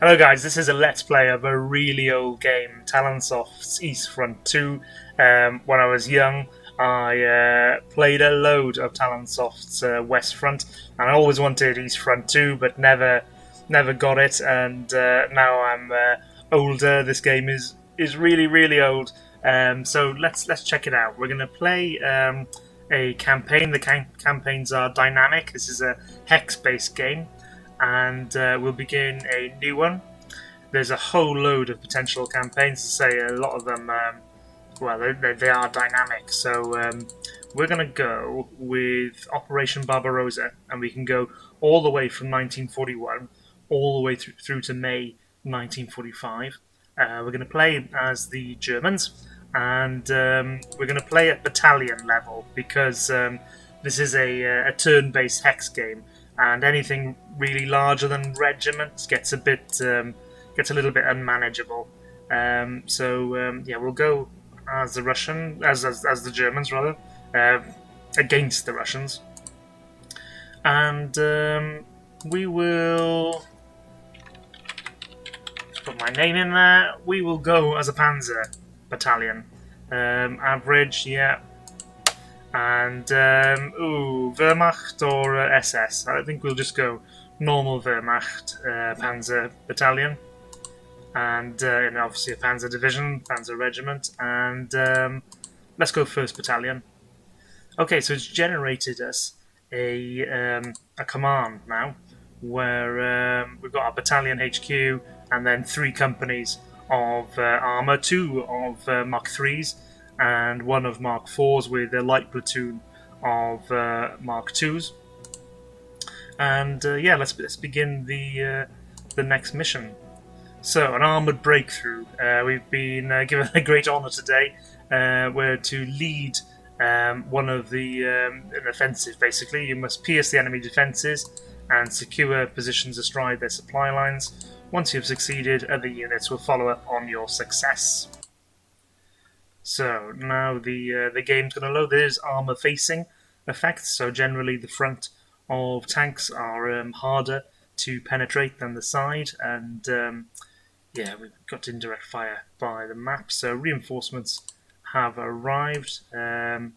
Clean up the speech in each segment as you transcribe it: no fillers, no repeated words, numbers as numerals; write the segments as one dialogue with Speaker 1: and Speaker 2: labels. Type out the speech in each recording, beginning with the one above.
Speaker 1: Hello guys, this is a let's play of a really old game, Talonsoft's East Front 2. When I was young, I played a load of Talonsoft's West Front, and I always wanted East Front 2, but never got it. And now I'm older. This game is really old. So let's check it out. We're gonna play a campaign. The campaigns are dynamic. This is a hex-based game, and we'll begin a new one. There's a whole load of potential campaigns to say. A lot of them, well, they are dynamic. So we're going to go with Operation Barbarossa, and we can go all the way from 1941 all the way through to May 1945. We're going to play as the Germans, and we're going to play at battalion level because this is a turn-based hex game, and anything really larger than regiments gets a little bit unmanageable. Yeah, we'll go as the as the Germans rather, uh, against the Russians, and we will put my name in there. We will go as a panzer battalion, average, yeah. And Wehrmacht or SS. I think we'll just go normal Wehrmacht Panzer battalion, and obviously a Panzer division, Panzer regiment, and let's go first battalion. Okay, so it's generated us a command now, where we've got our battalion HQ and then 3 companies of armor, 2 of Mark 3s and 1 of Mark 4s, with a light platoon of Mark 2s. And yeah, let's begin the next mission. So, an armoured breakthrough. We've been given a great honour today. We're to lead one of an offensive, basically. You must pierce the enemy defences and secure positions astride their supply lines. Once you've succeeded, other units will follow up on your success. So, now the game's going to load. There's armour facing effects, so generally the front of tanks are harder to penetrate than the side, and yeah, we've got indirect fire by the map, so reinforcements have arrived. And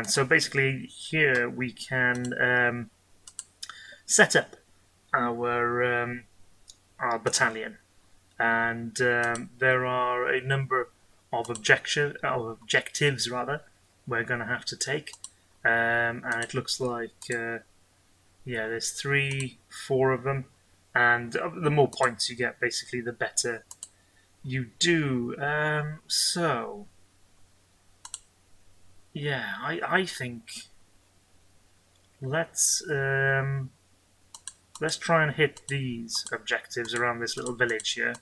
Speaker 1: so basically here we can set up our battalion, and there are a number of objectives rather we're going to have to take, and it looks like yeah, there's 3-4 of them, and the more points you get, basically, the better you do. So, yeah, I think let's try and hit these objectives around this little village here,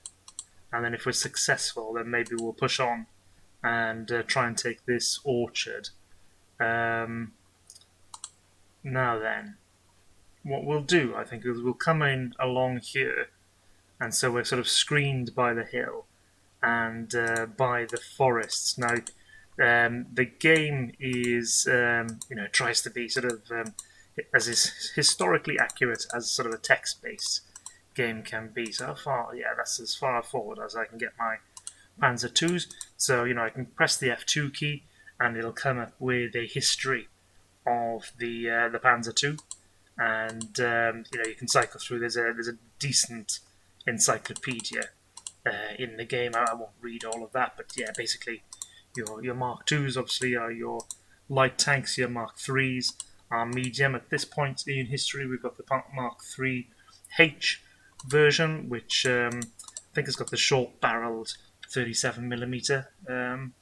Speaker 1: and then if we're successful, then maybe we'll push on and try and take this orchard. Now then, what we'll do, I think, is we'll come in along here, and so we're sort of screened by the hill and by the forests. Now, the game is, tries to be sort of as is historically accurate as sort of a text-based game can be. So far, yeah, that's as far forward as I can get my Panzer IIs. So, I can press the F2 key, and it'll come up with a history of the Panzer II. And you can cycle through. There's a decent encyclopedia in the game. I won't read all of that, but yeah, basically your Mark IIs obviously are your light tanks. Your Mark IIIs are medium. At this point in history, we've got the Mark III-H version, which I think has got the short-barreled 37mm.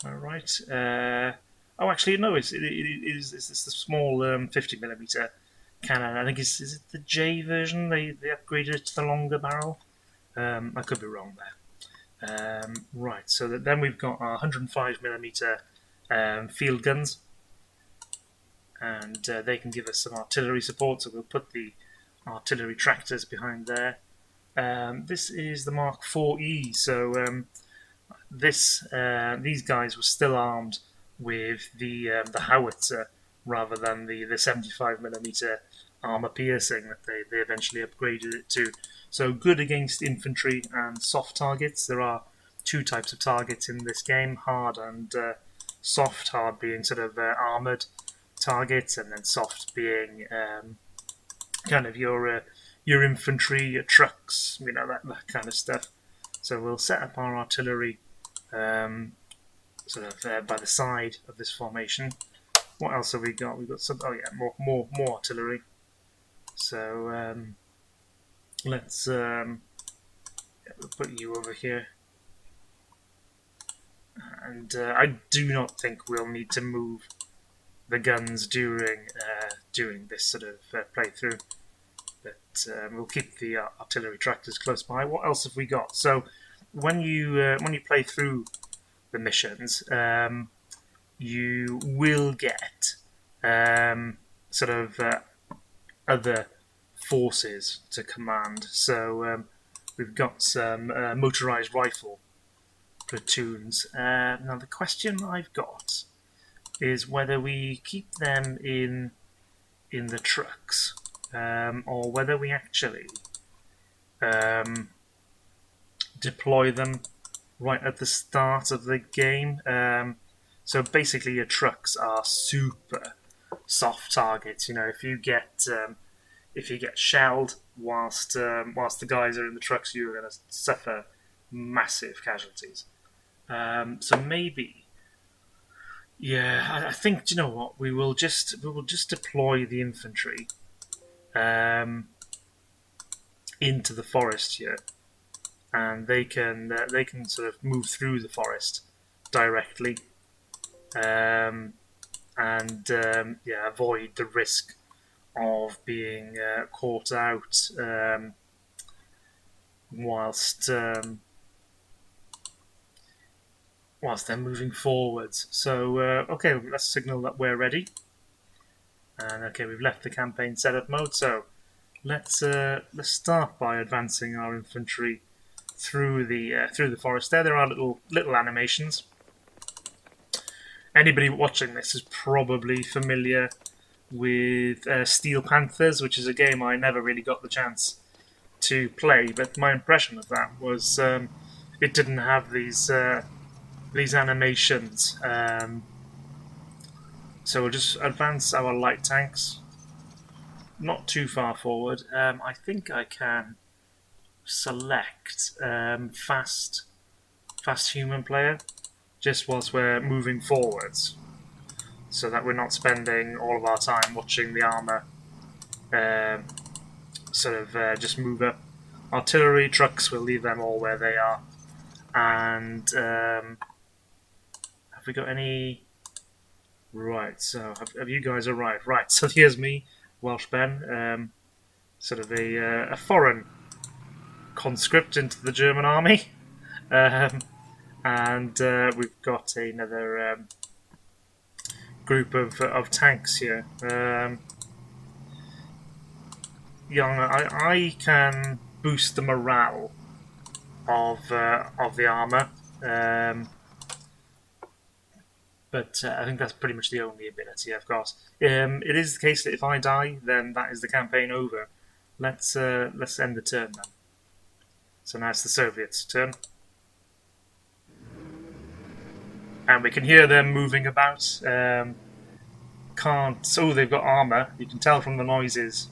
Speaker 1: All right. Oh, actually, no. It's the small 50mm cannon. I think is it the J version? They upgraded it to the longer barrel. I could be wrong there. Right. So then we've got our 105mm field guns, and they can give us some artillery support. So we'll put the artillery tractors behind there. This is the Mark IVe. So these guys were still armed with the howitzer rather than the 75mm armor piercing that they eventually upgraded it to. So good against infantry and soft targets. There are two types of targets in this game: hard and soft. Hard being sort of armored targets, and then soft being kind of your infantry, your trucks, that kind of stuff. So we'll set up our artillery sort of by the side of this formation. What else have we got? We've got some. Oh yeah, more artillery. So let's we'll put you over here. And I do not think we'll need to move the guns during this sort of playthrough, but we'll keep the artillery tractors close by. What else have we got? So when you play through the missions, you will get sort of other forces to command. So we've got some motorized rifle platoons. Now the question I've got is whether we keep them in the trucks or whether we actually deploy them right at the start of the game. So basically your trucks are super soft targets. If you get shelled whilst the guys are in the trucks, you're going to suffer massive casualties. So maybe, I think, do you know what? We will just deploy the infantry into the forest here, and they can sort of move through the forest directly, and avoid the risk of being caught out whilst they're moving forwards. So okay, let's signal that we're ready. And okay, we've left the campaign setup mode. So let's start by advancing our infantry through the forest. There are little animations. Anybody watching this is probably familiar with Steel Panthers, which is a game I never really got the chance to play. But my impression of that was it didn't have these animations. So we'll just advance our light tanks, not too far forward. I think I can select fast human player just whilst we're moving forwards, so that we're not spending all of our time watching the armor just move up. Artillery trucks, we'll leave them all where they are. And have we got any? Right, so have you guys arrived? Right, so here's me, Welsh Ben, sort of a foreign conscript into the German army, and we've got another group of tanks here. I can boost the morale of the armor. But I think that's pretty much the only ability I've got. It is the case that if I die, then that is the campaign over. Let's end the turn then. So now it's the Soviets' turn, and we can hear them moving about. Can't. Oh, they've got armor. You can tell from the noises.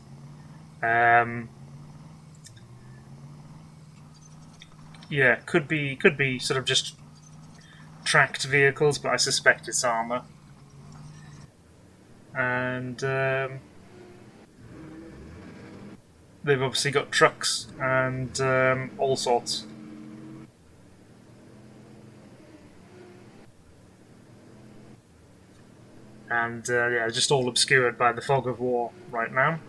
Speaker 1: Yeah, could be sort of just tracked vehicles, but I suspect it's armor. And they've obviously got trucks and all sorts. And just all obscured by the fog of war right now.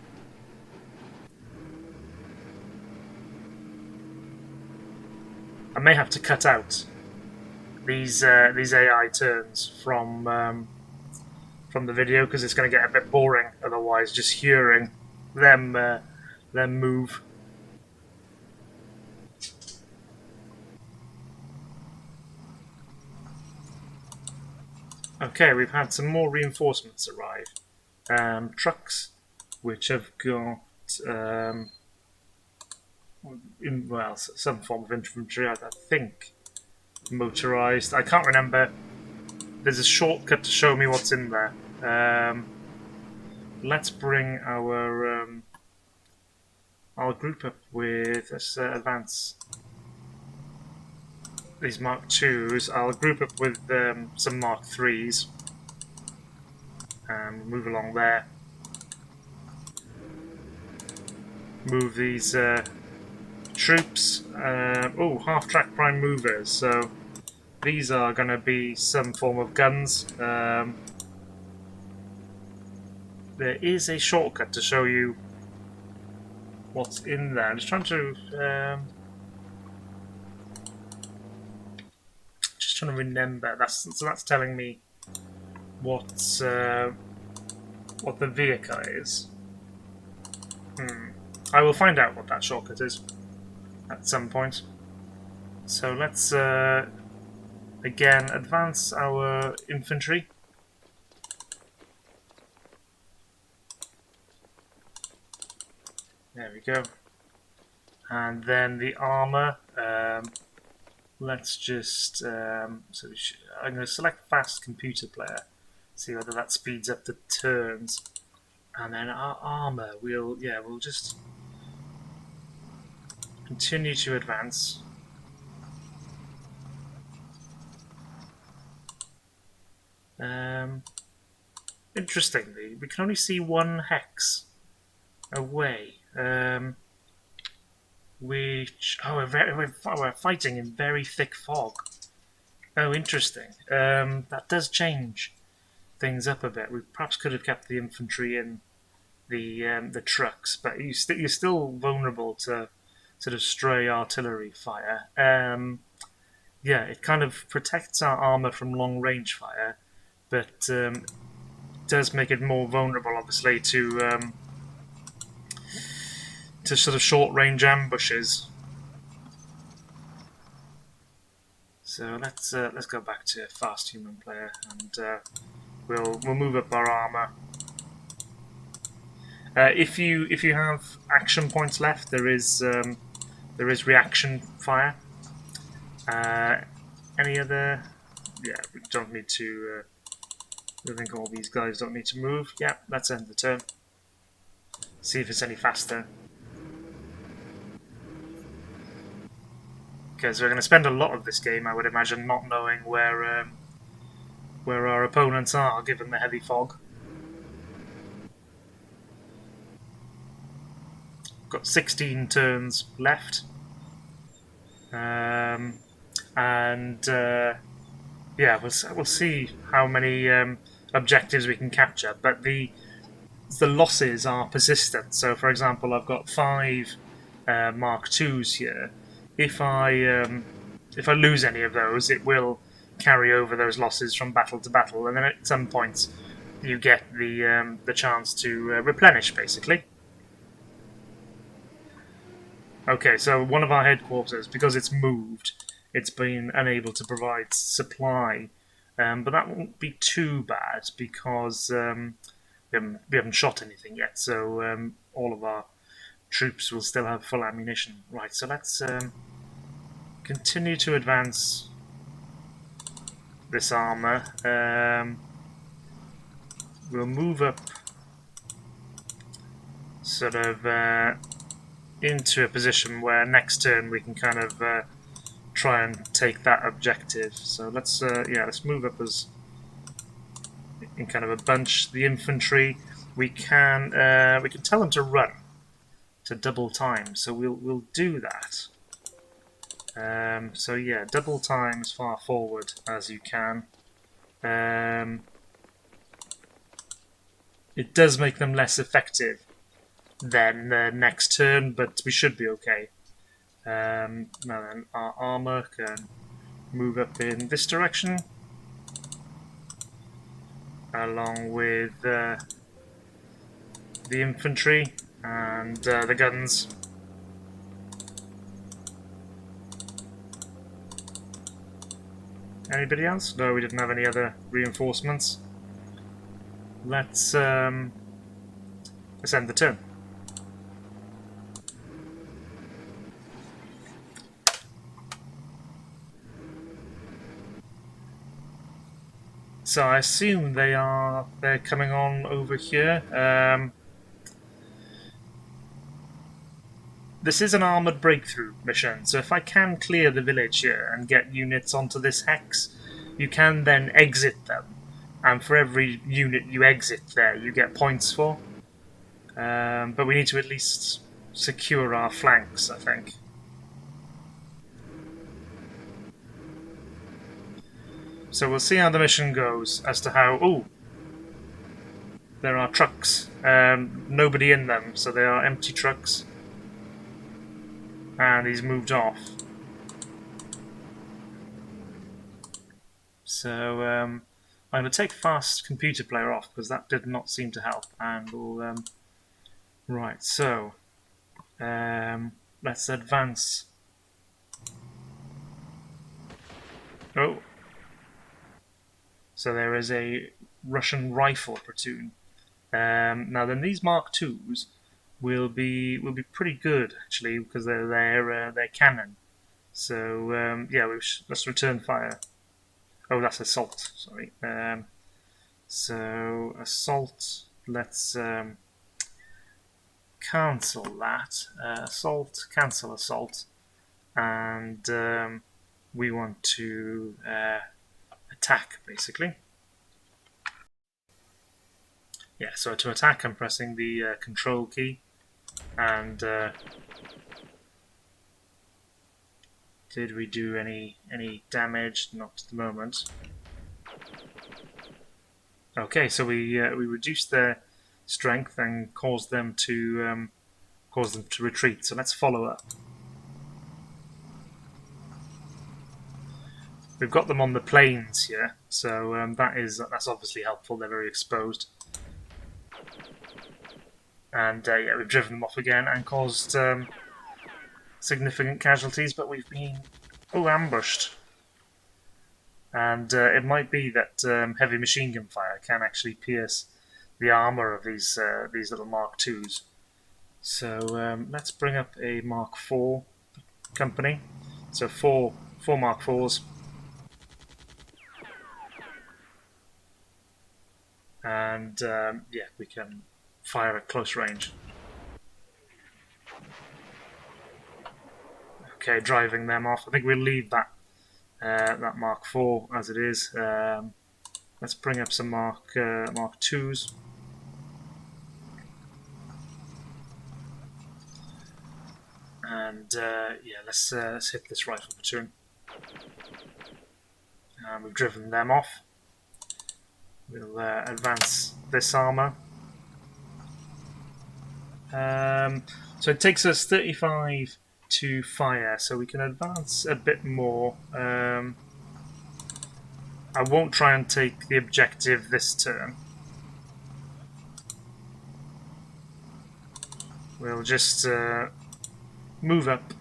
Speaker 1: I may have to cut out these AI turns from the video because it's going to get a bit boring otherwise, just hearing them move. Okay, we've had some more reinforcements arrive. Trucks, which have got some form of infantry. I think motorized. I can't remember. There's a shortcut to show me what's in there. Let's bring our group up with. Let's advance these Mark IIs. I'll group up with some Mark IIIs and move along there. Move these troops. Half-track prime movers. So these are going to be some form of guns. There is a shortcut to show you what's in there. I'm just trying to remember. That's telling me what the vehicle is. I will find out what that shortcut is at some point. So let's again advance our infantry. There we go. And then the armor. Let's just I'm going to select fast computer player. See whether that speeds up the turns. And then our armor, we'll just continue to advance. Interestingly, we can only see one hex away. We're fighting in very thick fog. Oh, interesting. That does change things up a bit. We perhaps could have kept the infantry in the trucks, but you're still vulnerable to sort of stray artillery fire. It kind of protects our armor from long range fire, but does make it more vulnerable, obviously, to sort of short range ambushes. So let's go back to fast human player, and we'll move up our armor. If you have action points left, there is reaction fire. Any other? Yeah, we don't need to. I think all these guys don't need to move. Yeah, let's end the turn. See if it's any faster. Because we're going to spend a lot of this game, I would imagine, not knowing where our opponents are, given the heavy fog. Got 16 turns left, we'll see how many objectives we can capture. But the losses are persistent. So, for example, I've got 5 Mark IIs here. If I lose any of those, it will carry over those losses from battle to battle, and then at some points you get the chance to replenish, basically. Okay, so one of our headquarters, because it's moved, it's been unable to provide supply, but that won't be too bad because we haven't shot anything yet. So all of our troops will still have full ammunition. Right, so let's continue to advance this armor. We'll move up sort of into a position where next turn we can kind of try and take that objective. So let's move up as in kind of a bunch. The infantry, we can tell them to run to double time, so we'll do that. Double time as far forward as you can. It does make them less effective than the next turn, but we should be okay. Now then, our armor can move up in this direction, along with the infantry and the guns. Anybody else? No, we didn't have any other reinforcements. Let's let's end the turn. So I assume they're coming on over here. This is an armoured breakthrough mission, so if I can clear the village here and get units onto this hex, you can then exit them. And for every unit you exit there, you get points for. But we need to at least secure our flanks, I think. So we'll see how the mission goes as to how... Ooh! There are trucks. Nobody in them, so they are empty trucks. And he's moved off. So I'm going to take fast computer player off because that did not seem to help. And we'll... right, so... let's advance. Oh! So there is a Russian rifle platoon. Now then, these Mark IIs will be pretty good actually because they're cannon. So yeah, let's return fire. Oh, that's assault. Sorry. So assault. Let's cancel that. Assault. Cancel assault. And we want to attack basically. Yeah, so to attack I'm pressing the control key and did we do any damage? Not at the moment. Okay, so we reduced their strength and caused them to retreat. So let's follow up. We've got them on the plains here, so that's obviously helpful. They're very exposed. And yeah, we've driven them off again and caused significant casualties, but we've been ambushed. And it might be that heavy machine gun fire can actually pierce the armour of these little Mark IIs. So let's bring up a Mark IV company. So four Mark IVs. And yeah, we can fire at close range. Okay, driving them off. I think we'll leave that Mark IV as it is. Let's bring up some Mark IIs. And yeah, let's hit this rifle platoon. We've driven them off. We'll advance this armour. So it takes us 35 to fire, so we can advance a bit more. I won't try and take the objective this turn. We'll just move up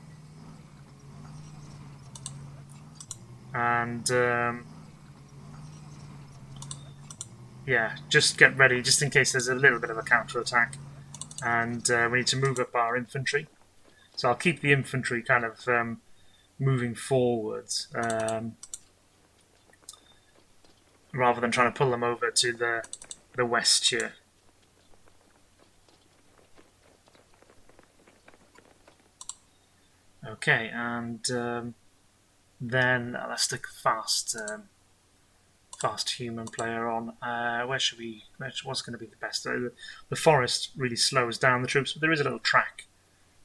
Speaker 1: and yeah, just get ready just in case there's a little bit of a counter-attack. And we need to move up our infantry. So I'll keep the infantry kind of moving forwards rather than trying to pull them over to the west here. Okay, and then let's stick fast human player on. What's going to be the best? The forest really slows down the troops, but there is a little track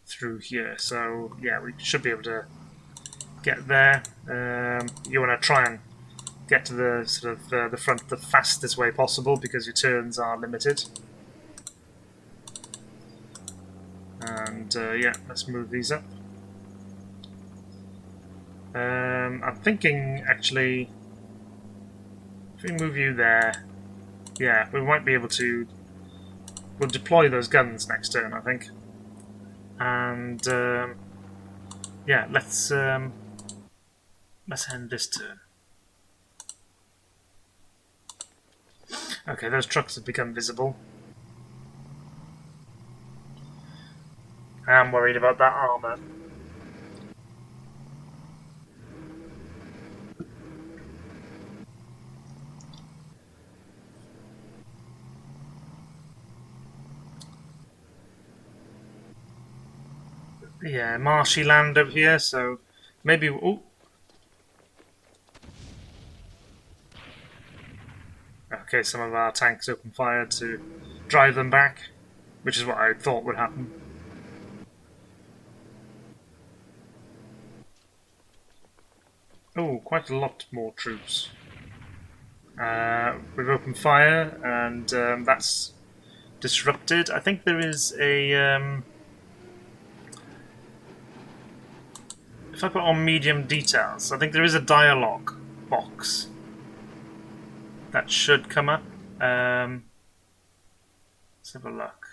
Speaker 1: through here, so yeah, we should be able to get there. You want to try and get to the sort of the front the fastest way possible because your turns are limited. And yeah, let's move these up. I'm thinking actually, if we move you there, yeah, we might be able to. We'll deploy those guns next turn, I think. And yeah, let's end this turn. Okay, those trucks have become visible. I am worried about that armour. Yeah, marshy land over here, so maybe... Ooh. Okay, some of our tanks open fire to drive them back, which is what I thought would happen. Oh, quite a lot more troops. We've opened fire, and that's disrupted. I think there is a... if I put on medium details, I think there is a dialogue box that should come up. Let's have a look.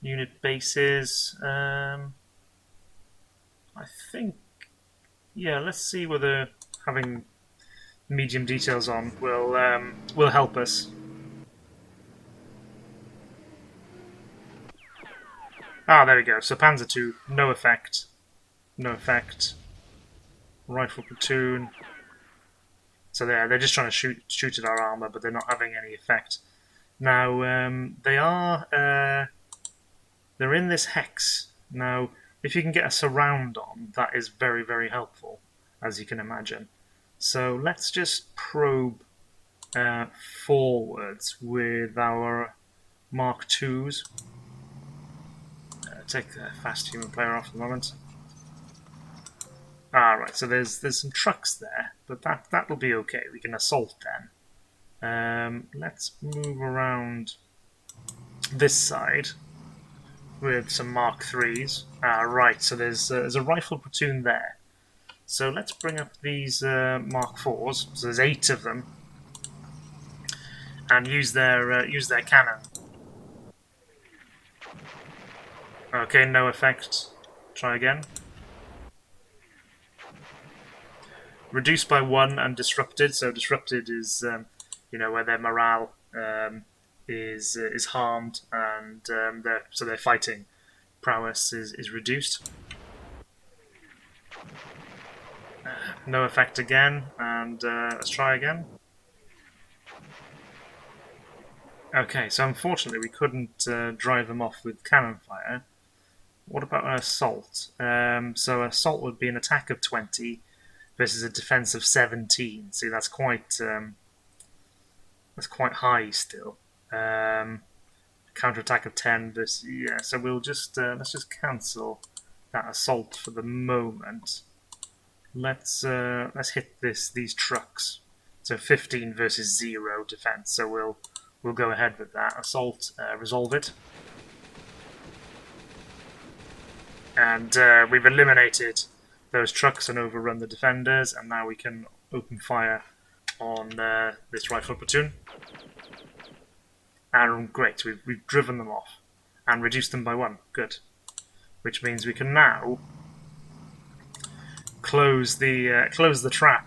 Speaker 1: Unit bases. I think... Yeah, let's see whether having medium details on will help us. Ah, there we go. So Panzer II, no effect. No effect. Rifle platoon. So they're just trying to shoot at our armor, but they're not having any effect. Now they're in this hex. Now, if you can get a surround on, that is very, very helpful, as you can imagine. So let's just probe forwards with our Mark IIs. Take the fast human player off for the moment. Right, so there's some trucks there, but that'll be okay. We can assault them. Let's move around this side with some Mark IIIs. Right, so there's a rifle platoon there. So let's bring up these Mark IVs. So there's 8 of them, and use their cannon. Okay, no effect. Try again. Reduced by 1 and disrupted. So disrupted is where their morale is harmed, and their fighting prowess is reduced. No effect again, and let's try again. Okay, so unfortunately we couldn't drive them off with cannon fire. What about an assault? So assault would be an attack of 20 versus a defense of 17. See, that's quite high still. Counterattack of 10 versus So we'll just let's just cancel that assault for the moment. Let's hit these trucks. So 15 versus 0 defense. So we'll go ahead with that assault. Resolve it. And we've eliminated those trucks and overrun the defenders, and now we can open fire on this rifle platoon. And great, we've driven them off and reduced them by 1. Good. Which means we can now close the trap.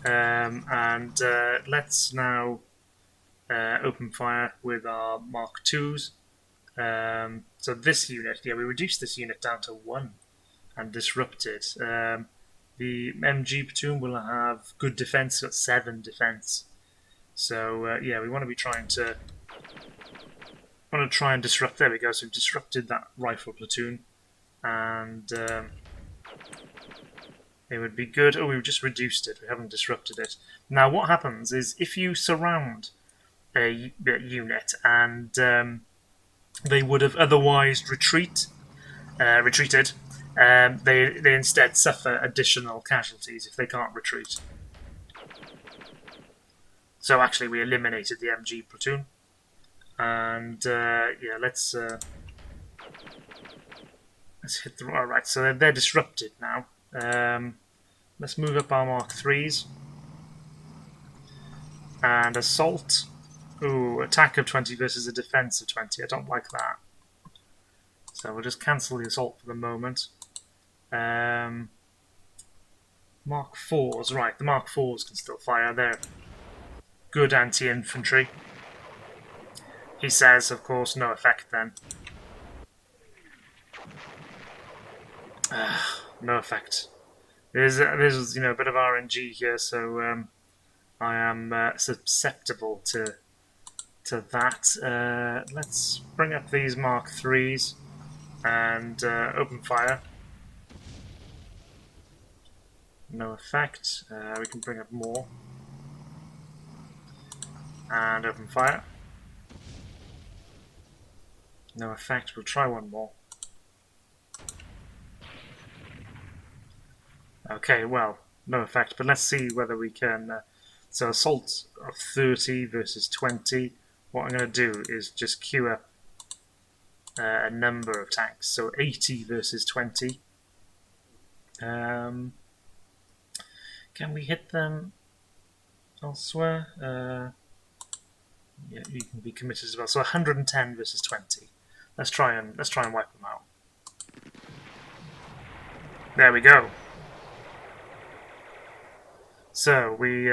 Speaker 1: And let's now open fire with our Mark IIs. So this unit, we reduced this unit down to 1 and disrupted. The MG platoon will have good defense at 7 defense. So we want to try and disrupt. There we go. So we've disrupted that rifle platoon, and it would be good. Oh, we've just reduced it. We haven't disrupted it. Now, what happens is if you surround a unit and they would have otherwise retreated. They instead suffer additional casualties if they can't retreat. So actually, we eliminated the MG platoon, and let's hit the. All right, so they're disrupted now. Let's move up our Mark IIIs and assault. Ooh, attack of 20 versus a defense of 20. I don't like that. So we'll just cancel the assault for the moment. Mark IVs, right, the Mark IVs can still fire. They're good anti-infantry. He says, of course, no effect then. No effect. There's a bit of RNG here, so I am susceptible to that. Let's bring up these Mark IIIs and open fire. No effect. We can bring up more and open fire. No effect. We'll try one more. Okay, well, no effect, but let's see whether we can. So assault of 30 versus 20. What I'm going to do is just queue up a number of tanks. So 80 versus 20. Can we hit them elsewhere? Yeah, you can be committed as well. So 110 versus 20. Let's try and wipe them out. There we go. So we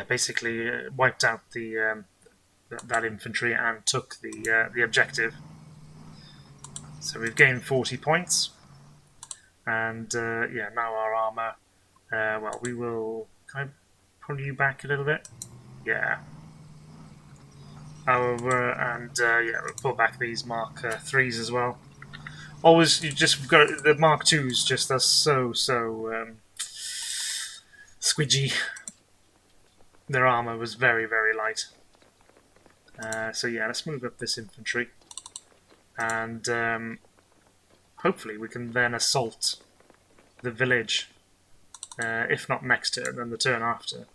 Speaker 1: basically wiped out the that infantry and took the objective. So we've gained 40 points, and now our armor. Well, we will. Can I pull you back a little bit? Yeah. And we'll pull back these Mark IIIs as well. Always, you just got the Mark IIs. Just are so squidgy. Their armor was very, very light. So yeah, let's move up this infantry, and hopefully we can then assault the village. If not next turn, then the turn after.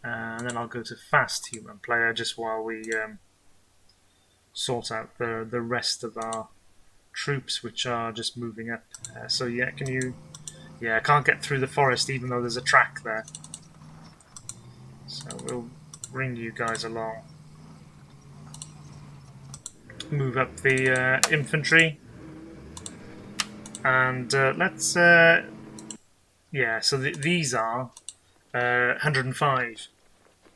Speaker 1: And then I'll go to fast human player just while we sort out the rest of our troops, which are just moving up. So yeah, can you? Yeah, I can't get through the forest even though there's a track there. So we'll bring you guys along. Move up the infantry. And let's... yeah, so these are 105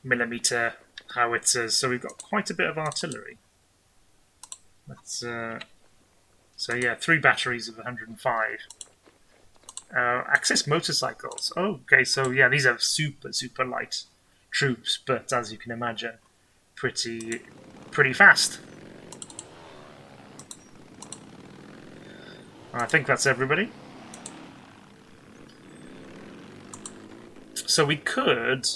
Speaker 1: millimeter howitzers, so we've got quite a bit of artillery. Let's... so yeah, 3 batteries of 105. Axis motorcycles. Oh, okay, so yeah, these are super light troops, but as you can imagine, pretty fast. I think that's everybody. So we could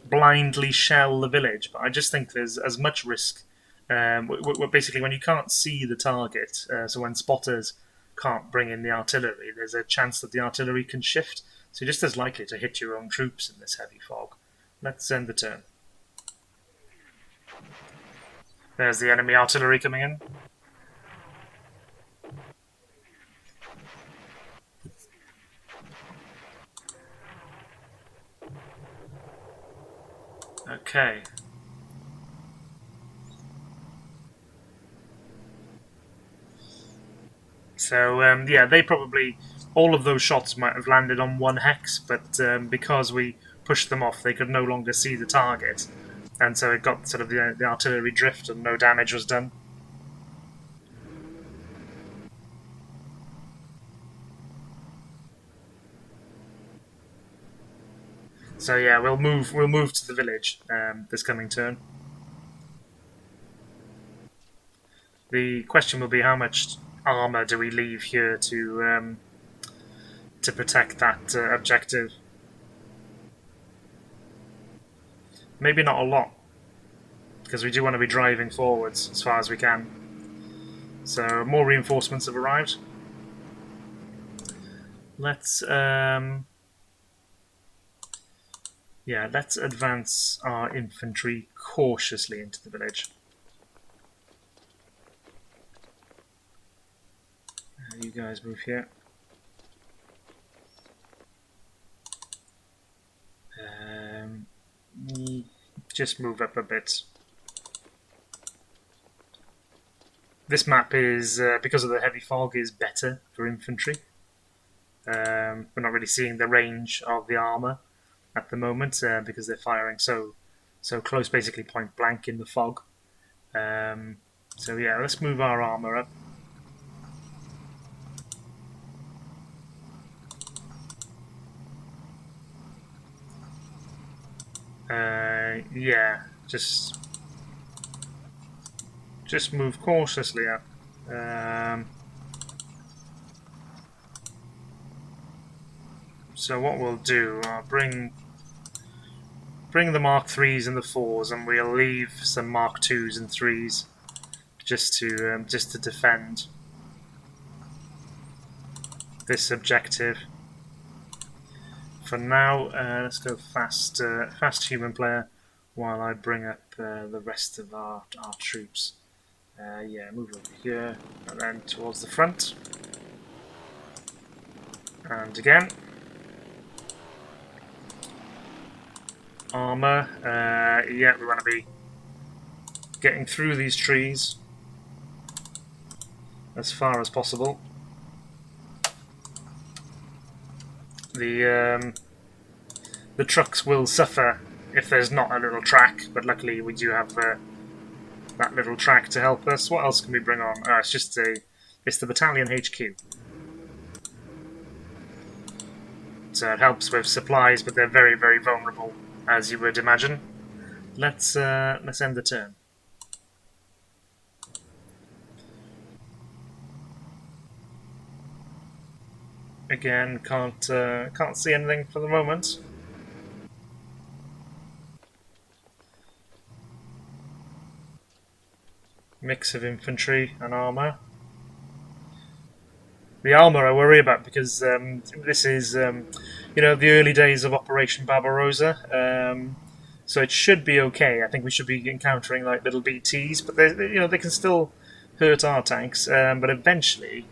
Speaker 1: blindly shell the village, but I just think there's as much risk. Basically, when you can't see the target, so when spotters can't bring in the artillery, there's a chance that the artillery can shift, so you're just as likely to hit your own troops in this heavy fog. Let's end the turn. There's the enemy artillery coming in. Okay. So, yeah, they probably... All of those shots might have landed on one hex, but because we pushed them off, they could no longer see the target. And so it got sort of the artillery drift and no damage was done. So yeah, we'll move to the village this coming turn. The question will be how much armor do we leave here to protect that objective? Maybe not a lot, because we do want to be driving forwards as far as we can. So more reinforcements have arrived. Let's let's advance our infantry cautiously into the village. You guys move here. Just move up a bit. This map is, because of the heavy fog, is better for infantry. We're not really seeing the range of the armour at the moment because they're firing so close, basically point blank in the fog. So yeah, let's move our armour up. Yeah, just move cautiously up. So what we'll do, I'll bring the Mark 3s and the 4s, and we'll leave some Mark 2s and 3s just to defend this objective. For now, let's go fast human player, while I bring up the rest of our troops. Yeah, move over here, and then towards the front. And again. Armour. Yeah, we want to be getting through these trees as far as possible. The trucks will suffer if there's not a little track, but luckily we do have that little track to help us. What else can we bring on? It's the battalion HQ. So it helps with supplies, but they're very, very vulnerable, as you would imagine. Let's end the turn. Again, can't see anything for the moment. Mix of infantry and armour. The armour I worry about because this is, the early days of Operation Barbarossa. So it should be okay. I think we should be encountering like little BTs, but they can still hurt our tanks. But eventually,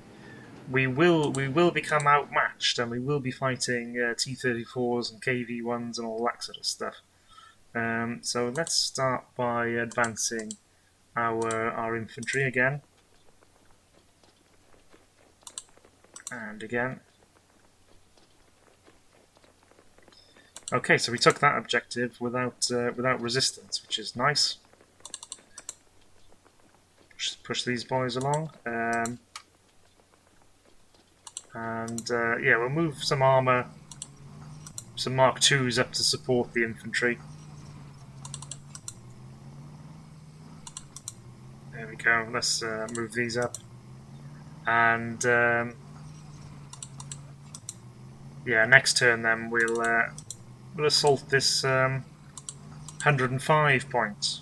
Speaker 1: we will become outmatched, and we will be fighting T-34s and KV-1s and all that sort of stuff. So let's start by advancing our infantry again. And again. Okay, so we took that objective without resistance, which is nice. Push these boys along. Yeah, we'll move some armour, some Mark 2s up to support the infantry. There we go. Let's move these up. And yeah, next turn then we'll assault this 105 point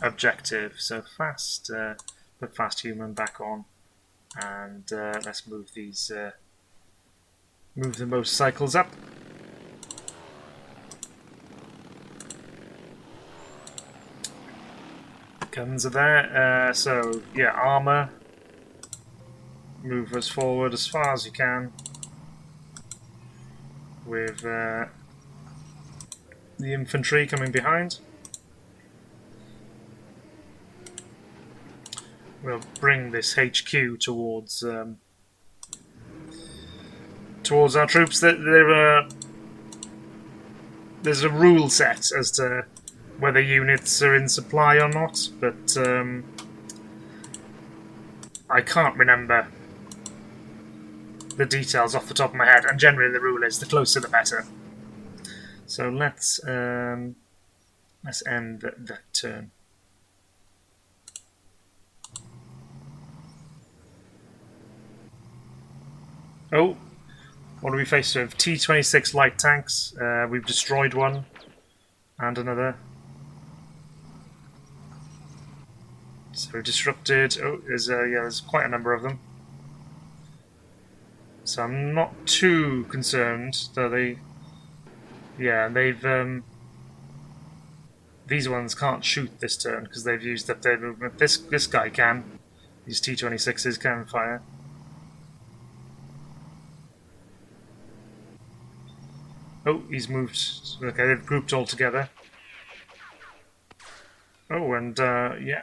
Speaker 1: objective. So fast, put fast human back on, and let's move these move the motorcycles up. Guns are there. So yeah, armor. Move us forward as far as you can with the infantry coming behind. We'll bring this HQ towards our troops. There's a rule set as to whether units are in supply or not, but I can't remember the details off the top of my head, and generally the rule is the closer the better. So let's end that turn. Oh, what are we faced with? T-26 light tanks. We've destroyed one and another. So disrupted. Oh, there's quite a number of them. So I'm not too concerned, though they've these ones can't shoot this turn because they've used up their movement. This guy can. These T-26s can fire. Oh, he's moved. Okay, they've grouped all together. Oh, and yeah,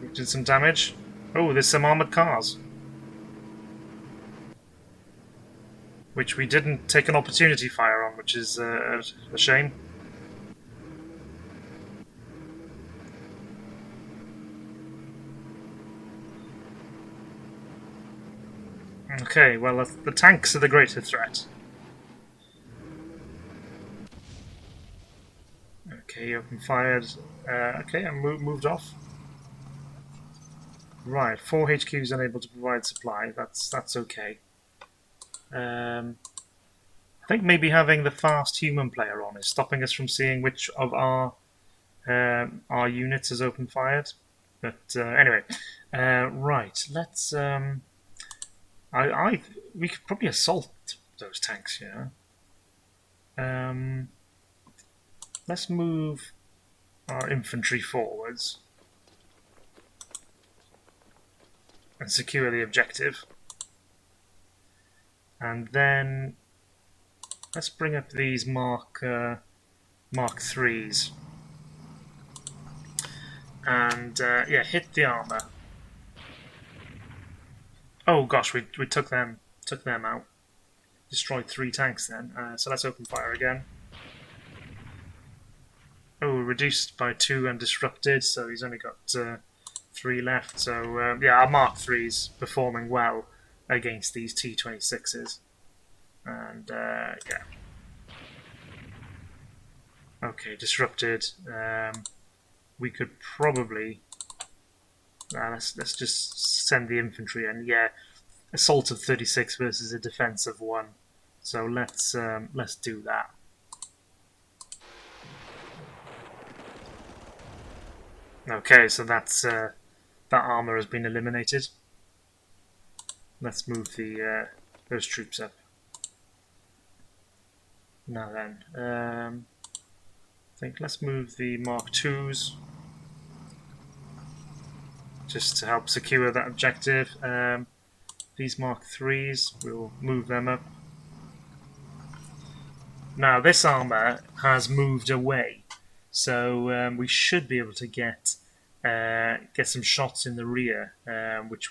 Speaker 1: we did some damage. Oh, there's some armoured cars, which we didn't take an opportunity fire on, which is a shame. Okay, well, the tanks are the greater threat. Okay, open fired. Okay, I'm moved off. Right, 4 HQs unable to provide supply. That's okay. I think maybe having the fast human player on is stopping us from seeing which of our units has open fired. But anyway, right. Let's. We could probably assault those tanks. Yeah. Let's move our infantry forwards and secure the objective, and then let's bring up these Mark 3s, and yeah, hit the armor. Oh gosh, we took them out. Destroyed 3 tanks then. So let's open fire again. Oh, reduced by 2 and disrupted, so he's only got 3 left. So yeah, our Mark 3's performing well against these T-26s, and yeah. Okay, disrupted. We could probably let's just send the infantry in. Yeah, assault of 36 versus a defense of 1. So let's do that. Okay, so that's that armor has been eliminated. Let's move the those troops up. Now then, I think let's move the Mark 2s just to help secure that objective. These Mark 3s, we'll move them up. Now this armor has moved away, so we should be able to get some shots in the rear, which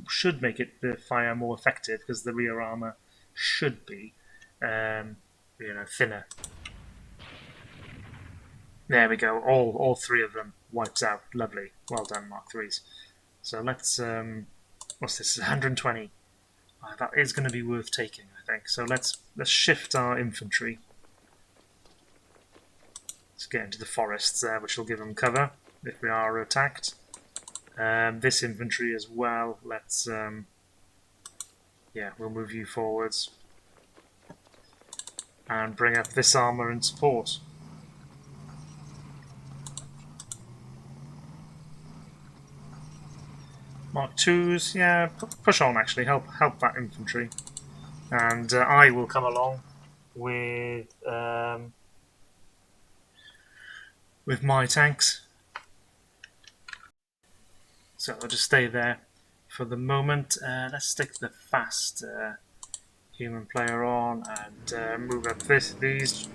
Speaker 1: should make it the fire more effective because the rear armor should be thinner. There we go. All 3 of them wipes out. Lovely. Well done, Mark 3s. So let's what's this? 120. That is going to be worth taking, I think. So let's shift our infantry. Let's get into the forests there, which will give them cover if we are attacked. This infantry as well. Let's yeah, we'll move you forwards and bring up this armor and support. Mark 2s, yeah, push on actually, help that infantry. And I will come along with my tanks. So I'll just stay there for the moment. Let's stick the fast human player on and move up these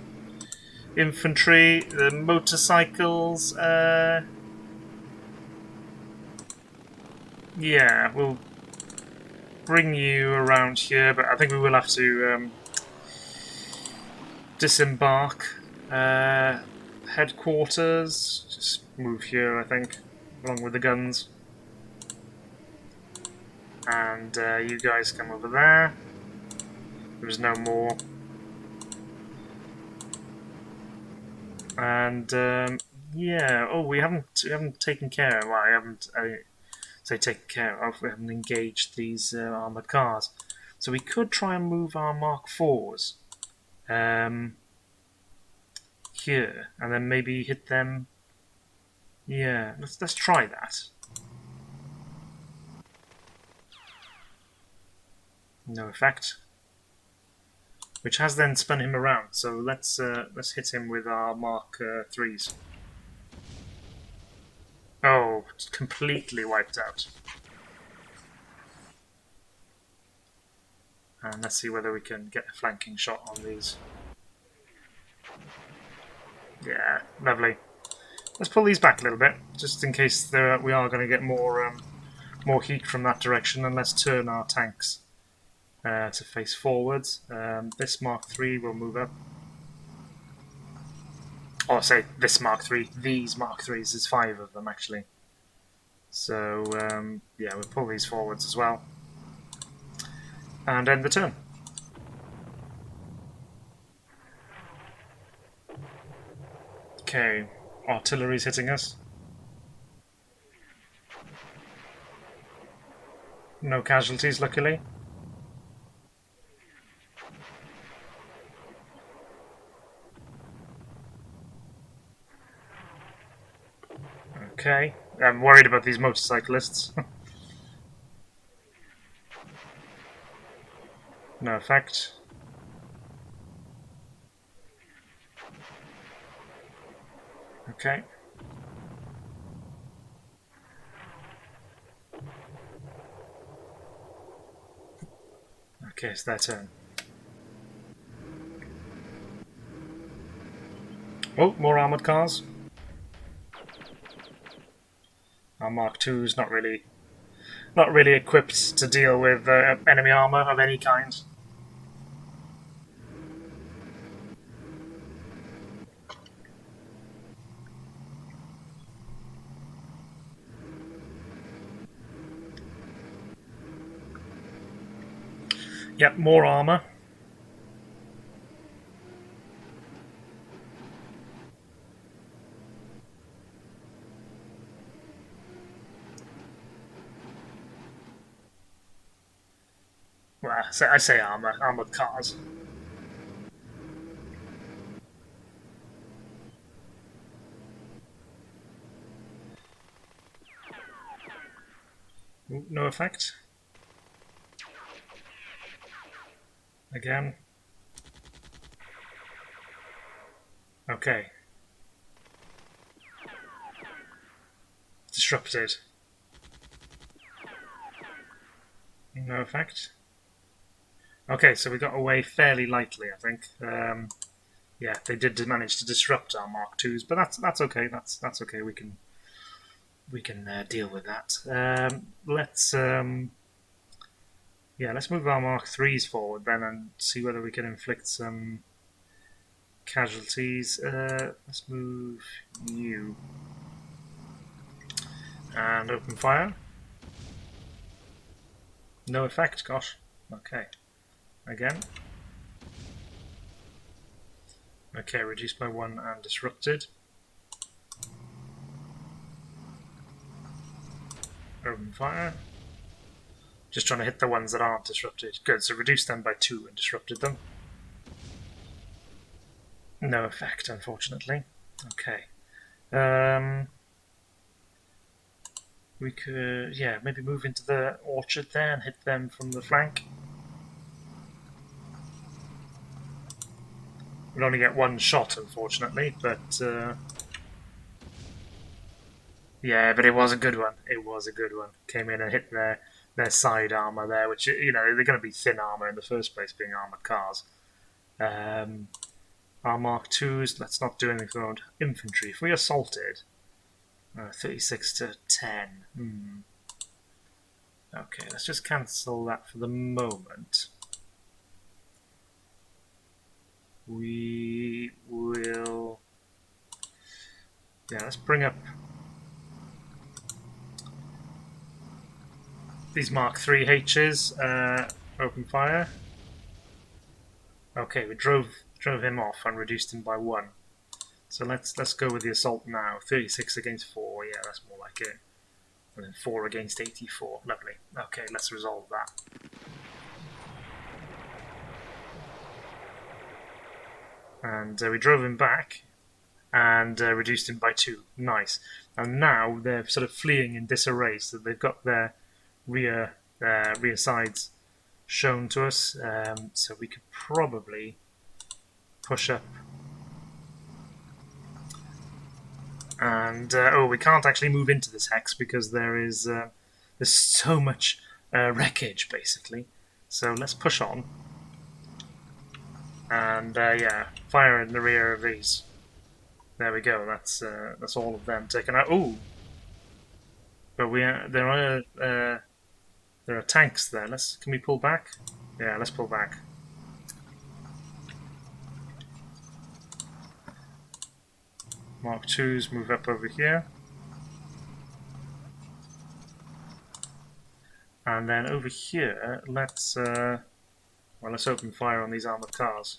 Speaker 1: infantry, the motorcycles. Yeah, we'll bring you around here, but I think we will have to disembark. Headquarters, just move here, I think, along with the guns. And you guys come over there. There's no more. And yeah, oh, we haven't taken care of. Well, I haven't. Say taken care of. We haven't engaged these armored cars, so we could try and move our Mark 4s here, and then maybe hit them. Yeah, let's try that. No effect, which has then spun him around. So let's hit him with our Mark 3s. Oh, it's completely wiped out. And let's see whether we can get a flanking shot on these. Yeah, lovely. Let's pull these back a little bit, just in case we are going to get more heat from that direction, and let's turn our tanks to face forwards. This Mark 3 will move up. Or say this Mark 3, these Mark 3s, there's 5 of them actually. So yeah, we'll pull these forwards as well. And end the turn. Okay, artillery's hitting us. No casualties, luckily. Okay, I'm worried about these motorcyclists. No effect. Okay. Okay, it's their turn. Oh, more armoured cars. Our Mark II's not really equipped to deal with enemy armour of any kind. Yep, more armour. Well, I say armour. Armoured cars. Ooh, no effect. Again. Okay. Disrupted. No effect. Okay, so we got away fairly lightly, I think. Yeah, they did manage to disrupt our Mark IIs, but that's okay. That's okay. We can deal with that. Let's move our Mark IIIs forward then and see whether we can inflict some casualties. Let's move you and open fire. No effect. Gosh. Okay. Again. Okay, reduced by 1 and disrupted. Open fire. Just trying to hit the ones that aren't disrupted. Good, so reduced them by 2 and disrupted them. No effect, unfortunately. Okay. We could, yeah, maybe move into the orchard there and hit them from the flank. We'll only get 1 shot, unfortunately, but yeah, but it was a good one. It was a good one. Came in and hit their side armour there, which, you know, they're going to be thin armour in the first place, being armoured cars. Our Mark IIs, let's not do anything around infantry. If we assaulted, 36 to 10. Okay, let's just cancel that for the moment. We will... Yeah, let's bring up these Mark III H's. Open fire. Okay, we drove him off and reduced him by 1. So let's go with the assault now. 36 against 4. Yeah, that's more like it. And then 4 against 84. Lovely. Okay, let's resolve that. And we drove him back and reduced him by 2. Nice. And now they're sort of fleeing in disarray, so they've got their rear sides shown to us. So we could probably push up. And we can't actually move into this hex because there's so much wreckage, basically. So let's push on. And yeah, fire in the rear of these. There we go. That's all of them taken out. Ooh, but there are tanks there. Can we pull back? Yeah, let's pull back. Mark IIs move up over here. And then over here, let's Well, let's open fire on these armoured cars.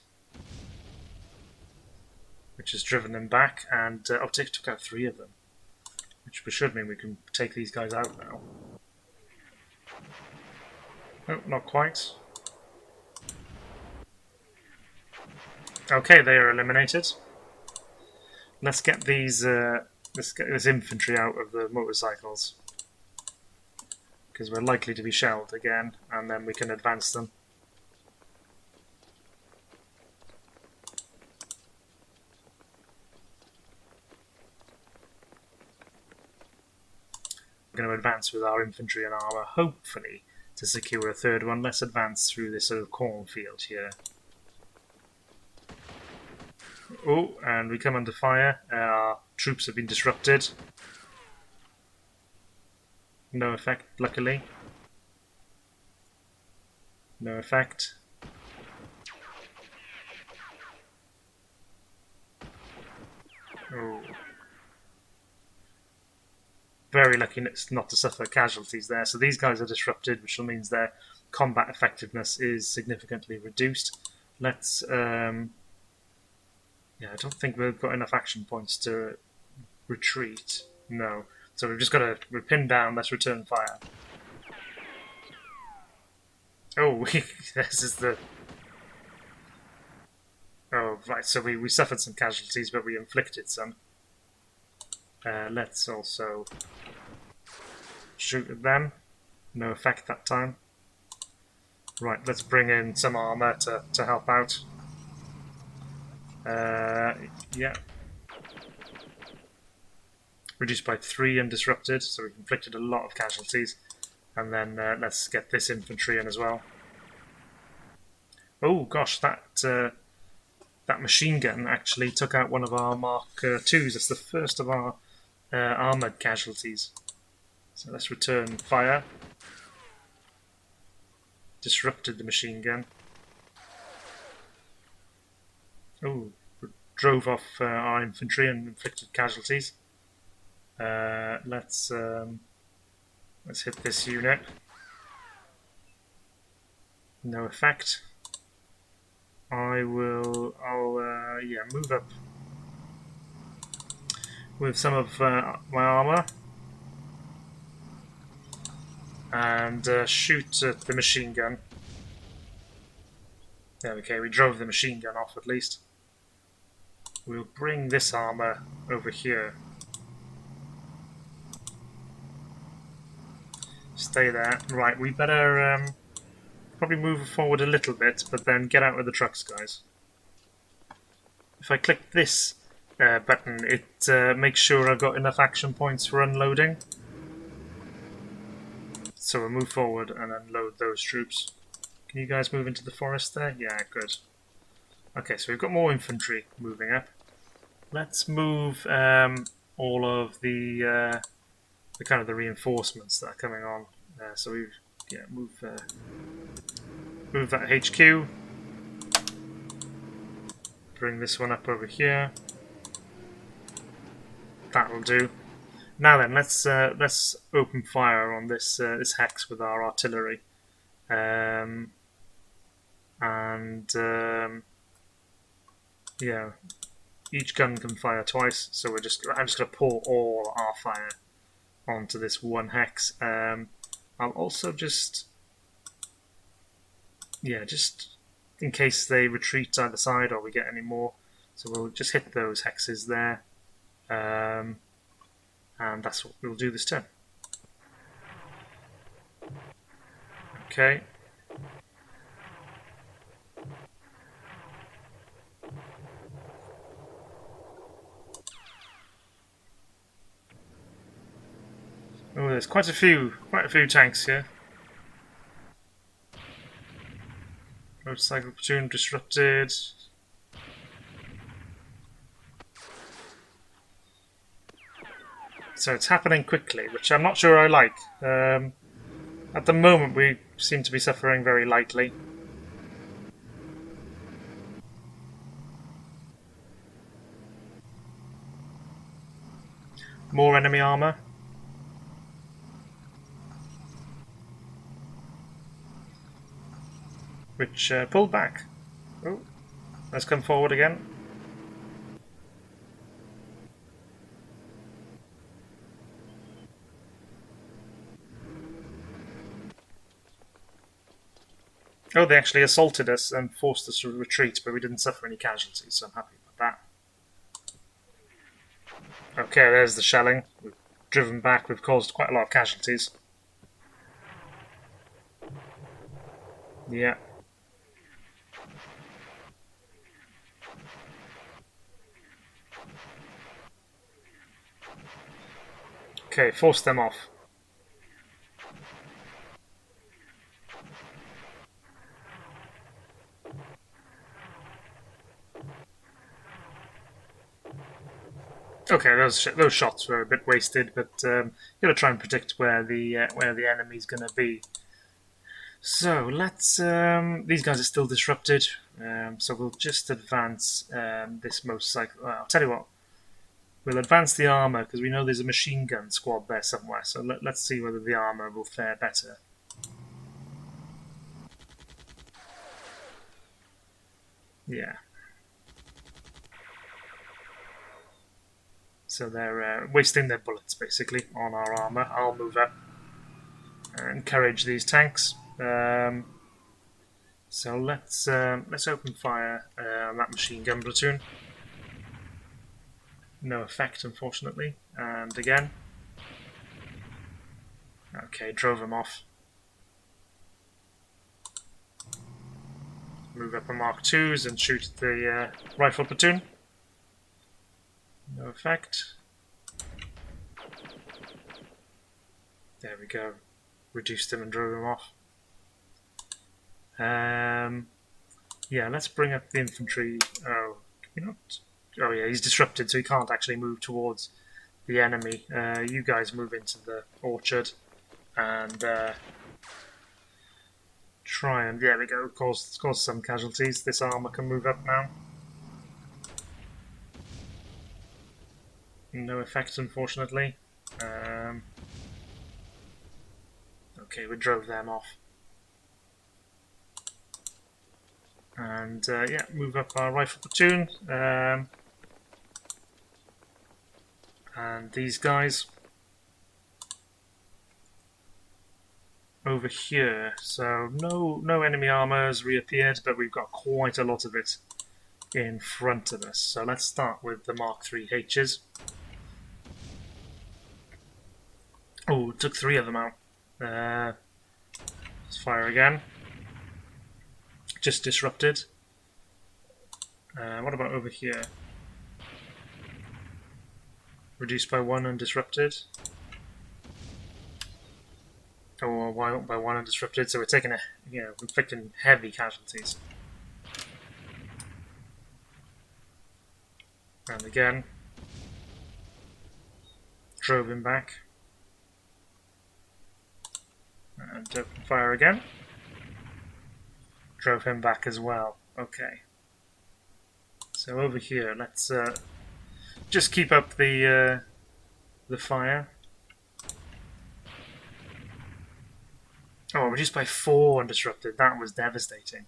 Speaker 1: Which has driven them back, and took out 3 of them. Which should mean we can take these guys out now. Oh, not quite. Okay, they are eliminated. Let's get these. Let's get this infantry out of the motorcycles, because we're likely to be shelled again, and then we can advance them. We're going to advance with our infantry and armour, hopefully to secure a 3rd one. Let's advance through this sort of cornfield here. Oh, and we come under fire. Our troops have been disrupted. No effect, luckily. No effect. Oh. Very lucky not to suffer casualties there. So these guys are disrupted, which means their combat effectiveness is significantly reduced. Let's... yeah, I don't think we've got enough action points to retreat. No. So we've just got to... We're pinned down. Let's return fire. Oh, this is the... Oh, right. So we suffered some casualties, but we inflicted some. Let's also shoot at them. No effect that time. Right, let's bring in some armour to help out. Yeah. Reduced by 3 and disrupted, so we've inflicted a lot of casualties. And then let's get this infantry in as well. Oh gosh, that machine gun actually took out one of our Mark IIs. That's the first of our armoured casualties. So let's return fire. Disrupted the machine gun. Oh, drove off our infantry and inflicted casualties. Let's hit this unit. No effect. I'll move up with some of my armour and shoot at the machine gun. There, okay, we drove the machine gun off at least. We'll bring this armour over here. Stay there. Right, we better probably move forward a little bit, but then get out of the trucks, guys. If I click this button, it makes sure I've got enough action points for unloading. So we'll move forward and unload those troops. Can you guys move into the forest there? Yeah, good. Okay, so we've got more infantry moving up. Let's move all of the kind of the reinforcements that are coming on. So we've move that HQ. Bring this one up over here. That'll do. Now then, let's open fire on this hex with our artillery, yeah, each gun can fire twice. So I'm just going to pour all our fire onto this one hex. I'll also just in case they retreat either side or we get any more. So we'll just hit those hexes there. And that's what we'll do this turn. Okay. Oh, there's quite a few tanks here. Motorcycle platoon disrupted. So it's happening quickly, which I'm not sure I like. At the moment, we seem to be suffering very lightly. More enemy armour. which pulled back. Oh, let's come forward again. Oh, they actually assaulted us and forced us to retreat, but we didn't suffer any casualties, so I'm happy about that. Okay, there's the shelling. We've driven back, we've caused quite a lot of casualties. Yeah. Okay, force them off. Okay, those shots were a bit wasted, but gotta try and predict where the enemy's gonna be. So let's. These guys are still disrupted, so we'll just advance this motorcycle. Well, I'll tell you what. We'll advance the armor because we know there's a machine gun squad there somewhere. So let's see whether the armor will fare better. Yeah. So they're wasting their bullets basically on our armor. I'll move up and encourage these tanks. So let's open fire on that machine gun platoon. No effect, unfortunately. And again. Okay, drove him off. Move up a Mark IIs and shoot the rifle platoon. No effect. There we go. Reduced him and drove him off. Yeah, let's bring up the infantry. Oh, can we not? Oh yeah, he's disrupted, so he can't actually move towards the enemy. You guys move into the orchard and try and there we go. Cause some casualties. This armor can move up now. No effect, unfortunately. Okay, we drove them off. And yeah, move up our rifle platoon. And these guys over here. So no enemy armor has reappeared, but we've got quite a lot of it in front of us. So let's start with the Mark III H's. Oh, took 3 of them out. Let's fire again. Just disrupted. What about over here? Reduced by 1 and disrupted. Oh, well, by 1 and disrupted, so we're taking inflicting heavy casualties. And again. Drove him back. And open fire again. Drove him back as well. Okay. So over here, let's just keep up the fire. Oh, reduced by 4 and disrupted. That was devastating.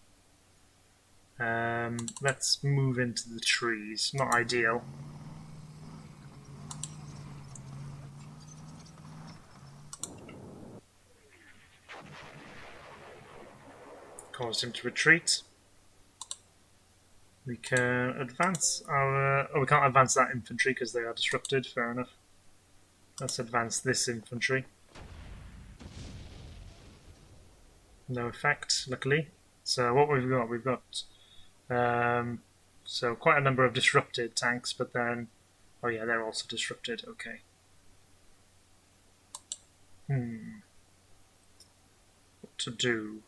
Speaker 1: Let's move into the trees. Not ideal. Caused him to retreat. We can advance our... Oh, we can't advance that infantry because they are disrupted. Fair enough. Let's advance this infantry. No effect, luckily. So what we've got, so quite a number of disrupted tanks, but then... Oh yeah, they're also disrupted. Okay. What to do?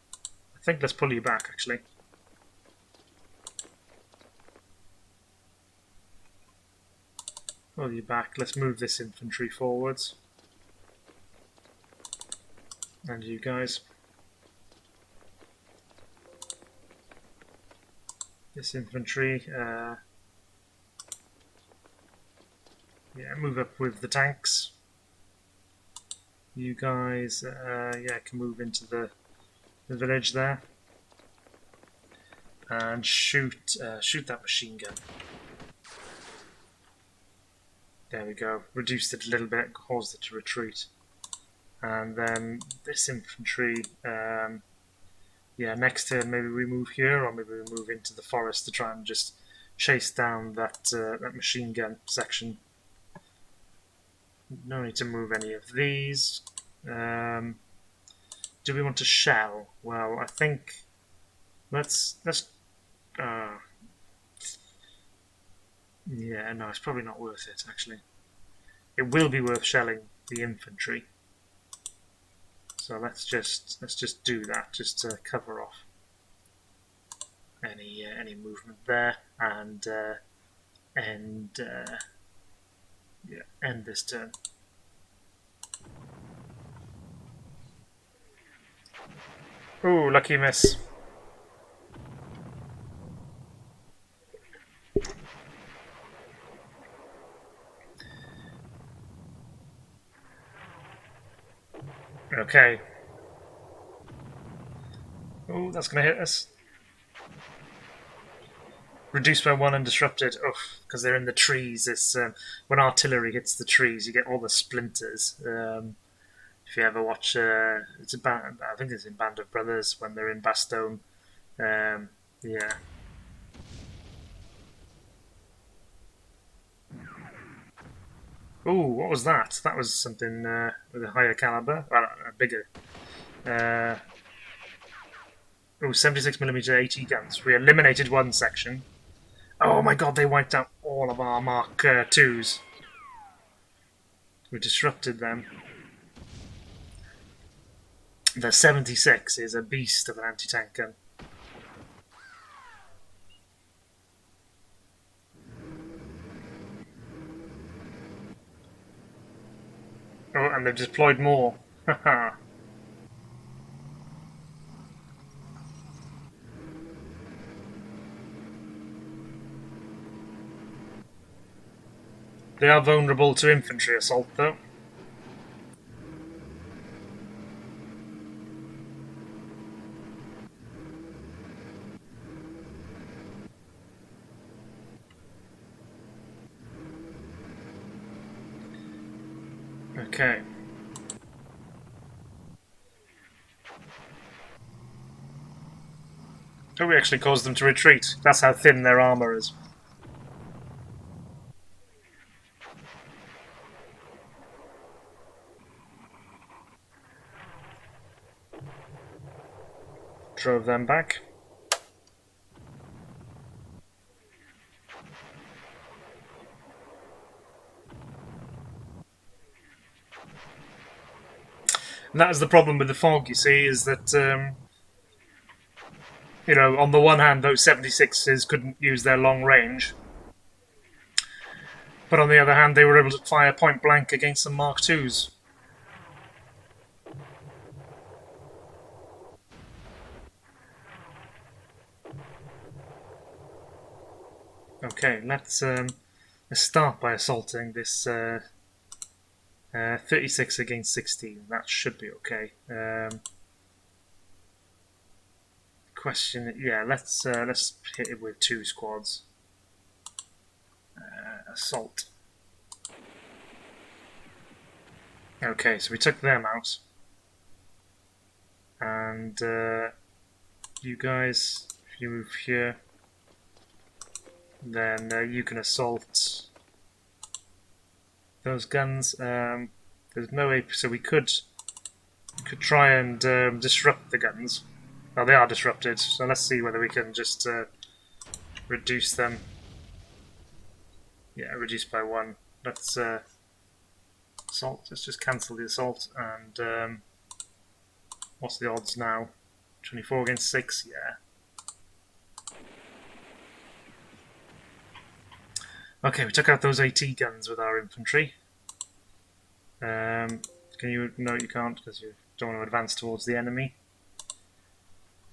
Speaker 1: I think let's pull you back, actually. Pull you back. Let's move this infantry forwards. And you guys. This infantry. Yeah, move up with the tanks. You guys, yeah, can move into the village there. and shoot that machine gun. There we go. Reduced it a little bit, caused it to retreat. And then this infantry, yeah, next turn maybe we move here, or maybe we move into the forest to try and just chase down that that machine gun section. No need to move any of these. Do we want to shell? Well, I think let's yeah, no, it's probably not worth it, actually. It will be worth shelling the infantry. So let's just do that, just to cover off any movement there, and end this turn. Ooh, lucky miss. Okay. Oh, that's going to hit us. Reduced by 1 and disrupted. Oh, because they're in the trees. It's when artillery hits the trees, you get all the splinters. If you ever watch, it's a band. I think it's in Band of Brothers when they're in Bastogne. Yeah. Ooh, what was that? That was something with a higher caliber, well, bigger. Oh, 76mm AT guns. We eliminated one section. Oh my god, they wiped out all of our Mark IIs. We disrupted them. The 76 is a beast of an anti-tank gun. Oh, and they've deployed more. Haha. They are vulnerable to infantry assault, though. Okay. Oh, we actually caused them to retreat. That's how thin their armour is. Drove them back. And that is the problem with the fog, you see, is that, you know, on the one hand, those 76s couldn't use their long range. But on the other hand, they were able to fire point blank against some Mark IIs. Okay, let's start by assaulting this 36 against 16. That should be okay. Question, yeah, let's hit it with 2 squads. Assault. Okay, so we took them out, and you guys, if you move here, then you can assault those guns. There's no AP, so we could try and disrupt the guns. Oh, they are disrupted, so let's see whether we can just reduce them. Yeah, reduce by 1. Let's assault. Let's just cancel the assault, and what's the odds now? 24 against 6, yeah. Okay, we took out those AT guns with our infantry. Can you? No, you can't, because you don't want to advance towards the enemy.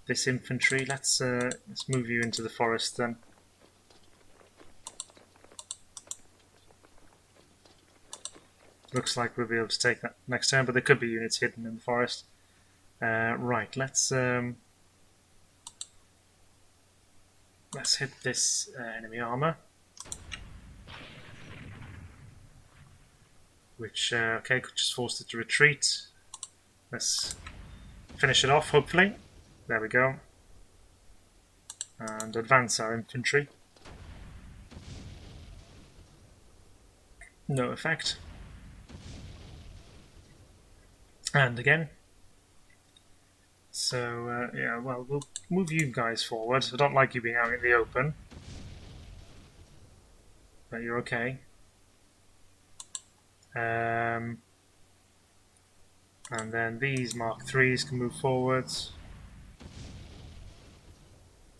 Speaker 1: This infantry, let's move you into the forest then. Looks like we'll be able to take that next turn, but there could be units hidden in the forest. Right, let's Let's hit this enemy armor. Which, okay, could just force it to retreat. Let's finish it off, hopefully. There we go. And advance our infantry. No effect. And again. So, yeah, well, we'll move you guys forward. I don't like you being out in the open. But you're okay. And then these Mark 3s can move forwards.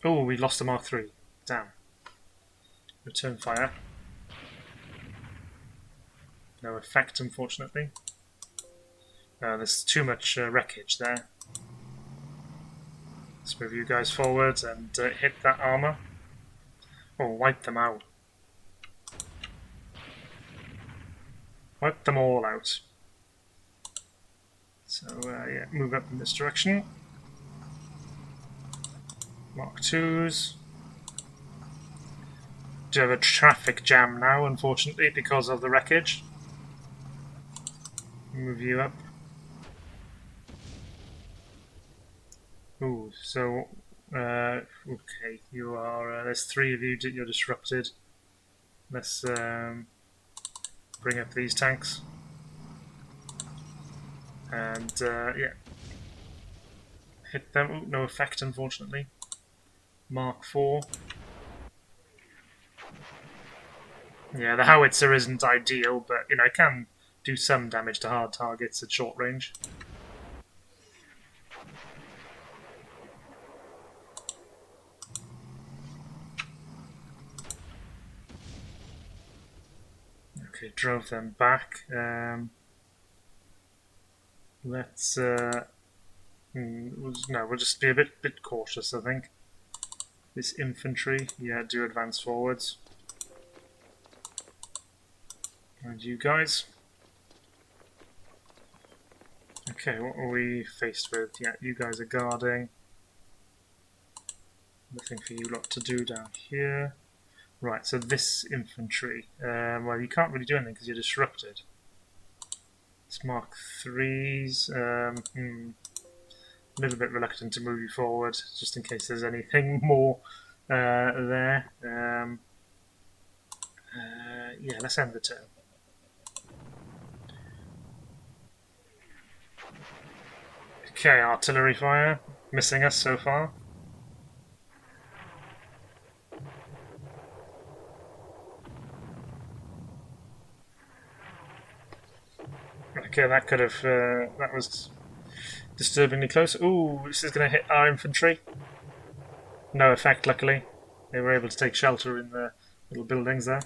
Speaker 1: Oh, we lost a Mark 3. Damn. Return fire. No effect, unfortunately. There's too much wreckage there. Let's move you guys forward and hit that armor. Oh, wipe them out. Wipe them all out. So, yeah, move up in this direction. Mark 2s. Do have a traffic jam now, unfortunately, because of the wreckage. Move you up. Ooh, so, okay, you are, there's 3 of you, you're disrupted. Let's bring up these tanks. And, yeah. Hit them. Ooh, no effect, unfortunately. Mark 4. Yeah, the howitzer isn't ideal, but, you know, it can do some damage to hard targets at short range. Okay, drove them back. Let's no, we'll just be a bit cautious, I think. This infantry, yeah, do advance forwards. And you guys. Okay, what are we faced with? Yeah, you guys are guarding. Nothing for you lot to do down here. Right, so this infantry, well, you can't really do anything because you're disrupted. It's Mark 3s. A little bit reluctant to move you forward, just in case there's anything more there. Yeah, let's end the turn. Okay, artillery fire. Missing us so far. Okay, that could have... that was disturbingly close. Ooh, this is going to hit our infantry. No effect, luckily. They were able to take shelter in the little buildings there.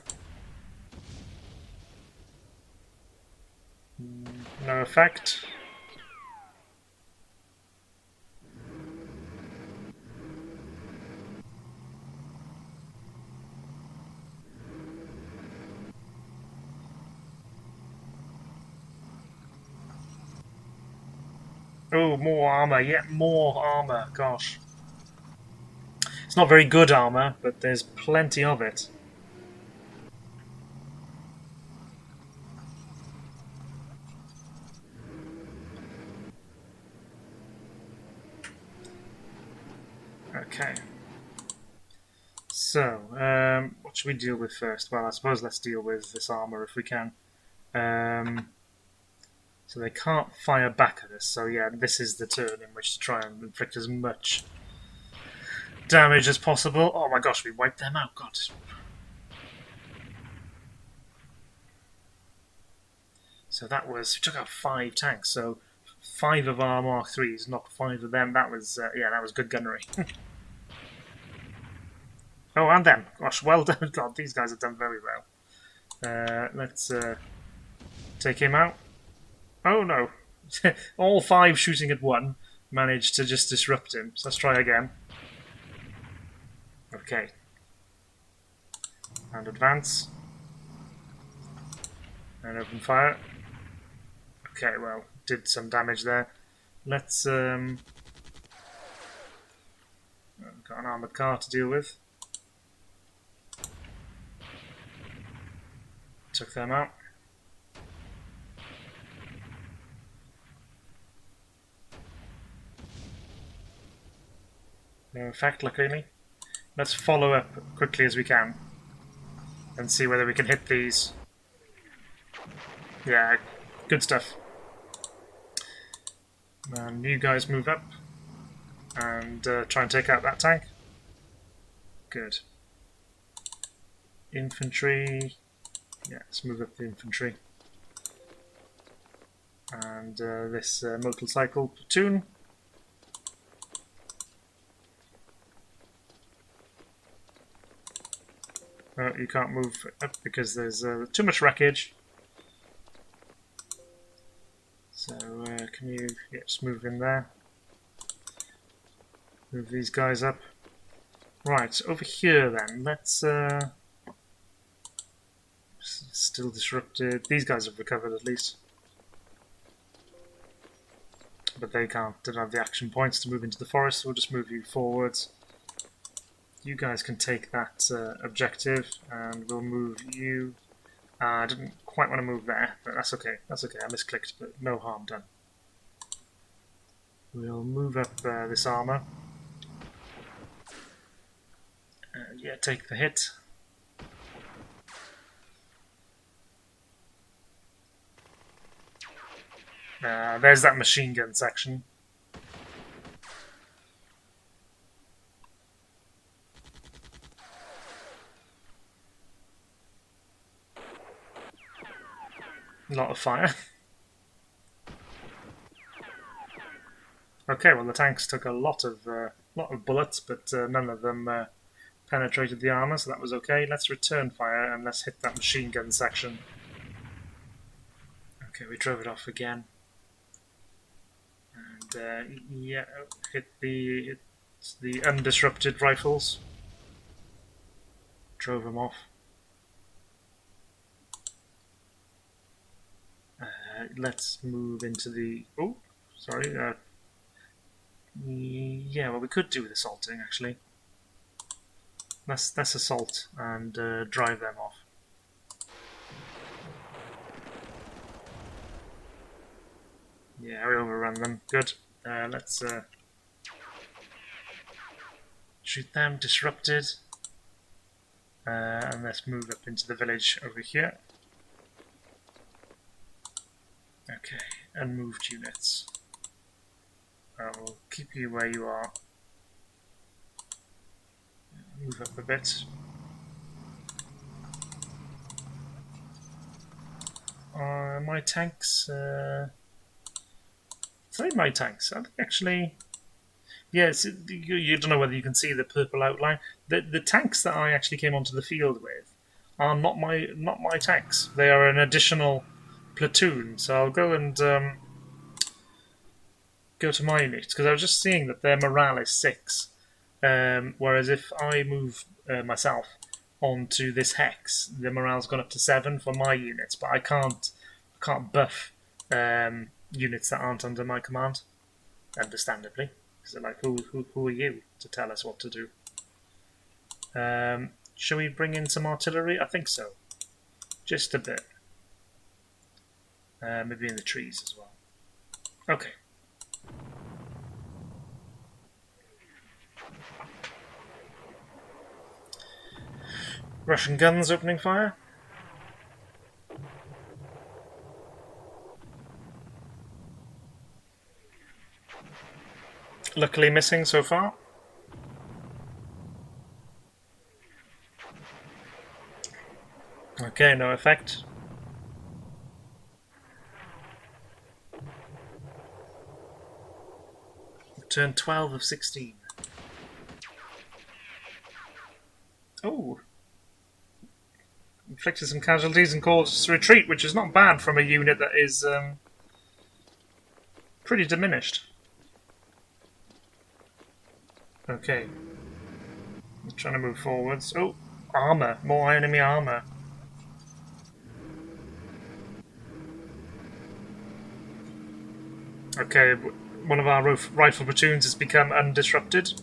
Speaker 1: No effect. Oh, more armor. Yet more armor. Gosh. It's not very good armor, but there's plenty of it. Okay. So, what should we deal with first? Well, I suppose let's deal with this armor if we can. So they can't fire back at us, so yeah, this is the turn in which to try and inflict as much damage as possible. Oh my gosh, we wiped them out, God. So that was, we took out 5 tanks, so 5 of our Mark 3s, knocked 5 of them. That was, yeah, that was good gunnery. Oh, and them. Gosh, well done. God, these guys have done very well. Let's take him out. Oh no. All 5 shooting at 1 managed to just disrupt him. So let's try again. Okay. And advance. And open fire. Okay, well, did some damage there. Let's got an armoured car to deal with. Took them out. No effect, luckily. Let's follow up quickly as we can and see whether we can hit these. Yeah, good stuff. And you guys move up and try and take out that tank. Good. Infantry. Yeah, let's move up the infantry. And this motorcycle platoon. Oh, you can't move up because there's too much wreckage. So can you just move in there? Move these guys up. Right, over here then. Let's still disrupted. These guys have recovered at least. But they don't have the action points to move into the forest, so we'll just move you forwards. You guys can take that objective, and we'll move you. I didn't quite want to move there, but that's okay. That's okay, I misclicked, but no harm done. We'll move up this armour. Yeah, take the hit. There's that machine gun section. A lot of fire. Okay, well the tanks took a lot of bullets, but none of them penetrated the armor, so that was okay. Let's return fire and let's hit that machine gun section. Okay, we drove it off again. And yeah, hit the undisrupted rifles. Drove them off. Let's move into the... Oh, sorry. Yeah, well, we could do with assaulting, actually. Let's assault and drive them off. Yeah, we overrun them. Good. Let's shoot them. Disrupted. And let's move up into the village over here. Okay, unmoved units. I will keep you where you are. Move up a bit. My tanks... sorry, my tanks. Are they actually... Yes, you don't know whether you can see the purple outline. The tanks that I actually came onto the field with are not my tanks. They are an additional platoon. So I'll go and go to my units, because I was just seeing that their morale is 6. Whereas if I move myself onto this hex, the morale's gone up to 7 for my units, but I can't buff units that aren't under my command, understandably. Because they're like, who are you to tell us what to do? Shall we bring in some artillery? I think so. Just a bit. Maybe in the trees as well. Okay. Russian guns opening fire. Luckily missing so far. Okay, no effect. Turn 12 of 16. Oh. Inflicted some casualties and caused us to retreat, which is not bad from a unit that is pretty diminished. Okay. I'm trying to move forwards. Oh, armour. More enemy armour. Okay, one of our rifle platoons has become undisrupted.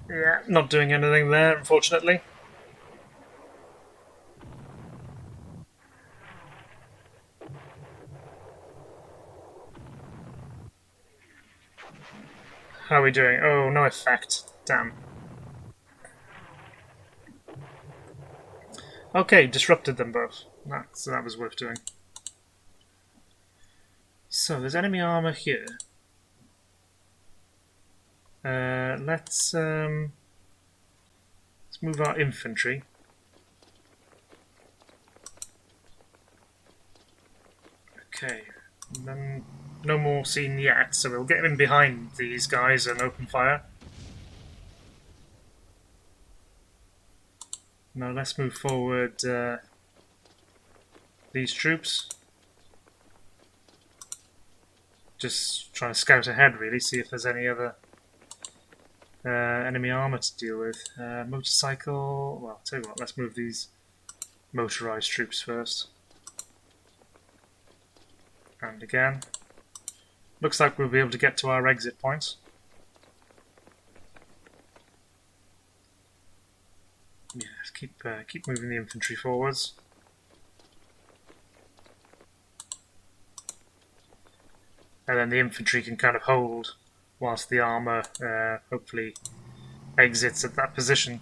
Speaker 1: Yeah, not doing anything there, unfortunately. How are we doing? Oh, no effect. Damn. Okay, disrupted them both. That was worth doing. So, there's enemy armor here. Let's move our infantry. Okay, then no more seen yet, so we'll get in behind these guys and open fire. Now let's move forward these troops. Just trying to scout ahead, really, see if there's any other enemy armor to deal with. Motorcycle. Well, I'll tell you what, let's move these motorized troops first. And again. Looks like we'll be able to get to our exit point. Yeah, keep moving the infantry forwards. And then the infantry can kind of hold whilst the armour hopefully exits at that position.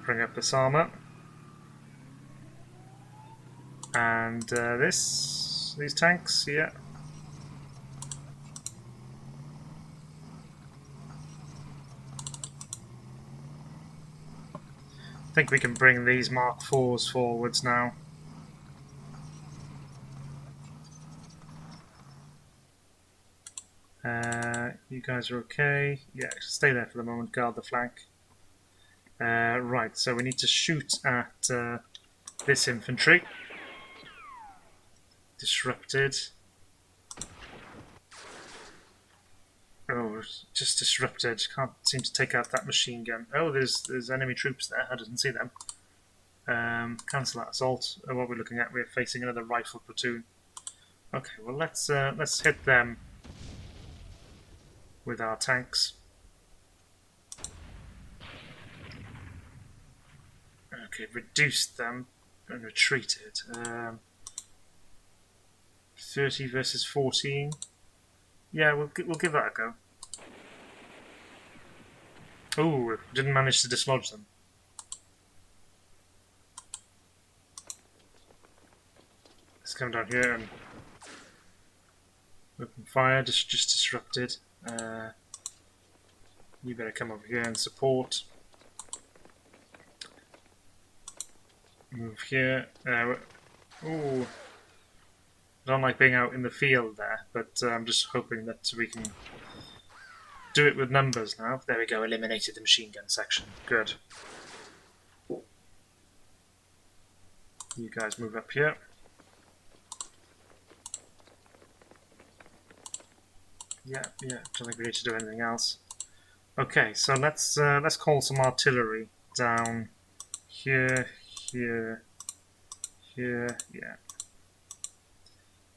Speaker 1: Bring up this armour. And these tanks, yeah. I think we can bring these Mark IVs forwards now. You guys are okay. Yeah, stay there for the moment, guard the flank. Right, so we need to shoot at this infantry. Disrupted. Oh, just disrupted. Can't seem to take out that machine gun. Oh, there's enemy troops there. I didn't see them. Cancel that assault. What are we looking at? We're facing another rifle platoon. Okay, well let's hit them with our tanks. Okay, reduced them and retreated. 30 versus 14. Yeah, we'll give that a go. Oh, didn't manage to dislodge them. Let's come down here and open fire. Just disrupted. You better come over here and support. Move here. Ooh. I don't like being out in the field there, but I'm just hoping that we can do it with numbers now. There we go, eliminated the machine gun section. Good. You guys move up here. Yeah, don't think we need to do anything else. Okay, so let's call some artillery down here, here, here, yeah,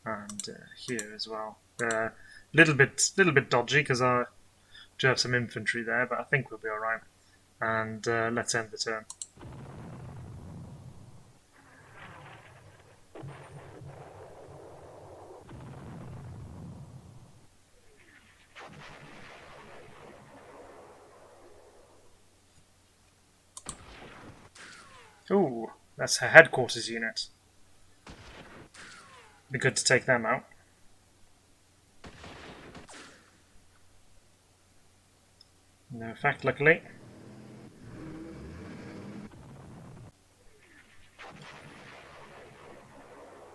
Speaker 1: and here as well. Little bit dodgy because I do have some infantry there, but I think we'll be all right. And let's end the turn. Ooh, that's her headquarters unit. Be good to take them out. No effect, luckily.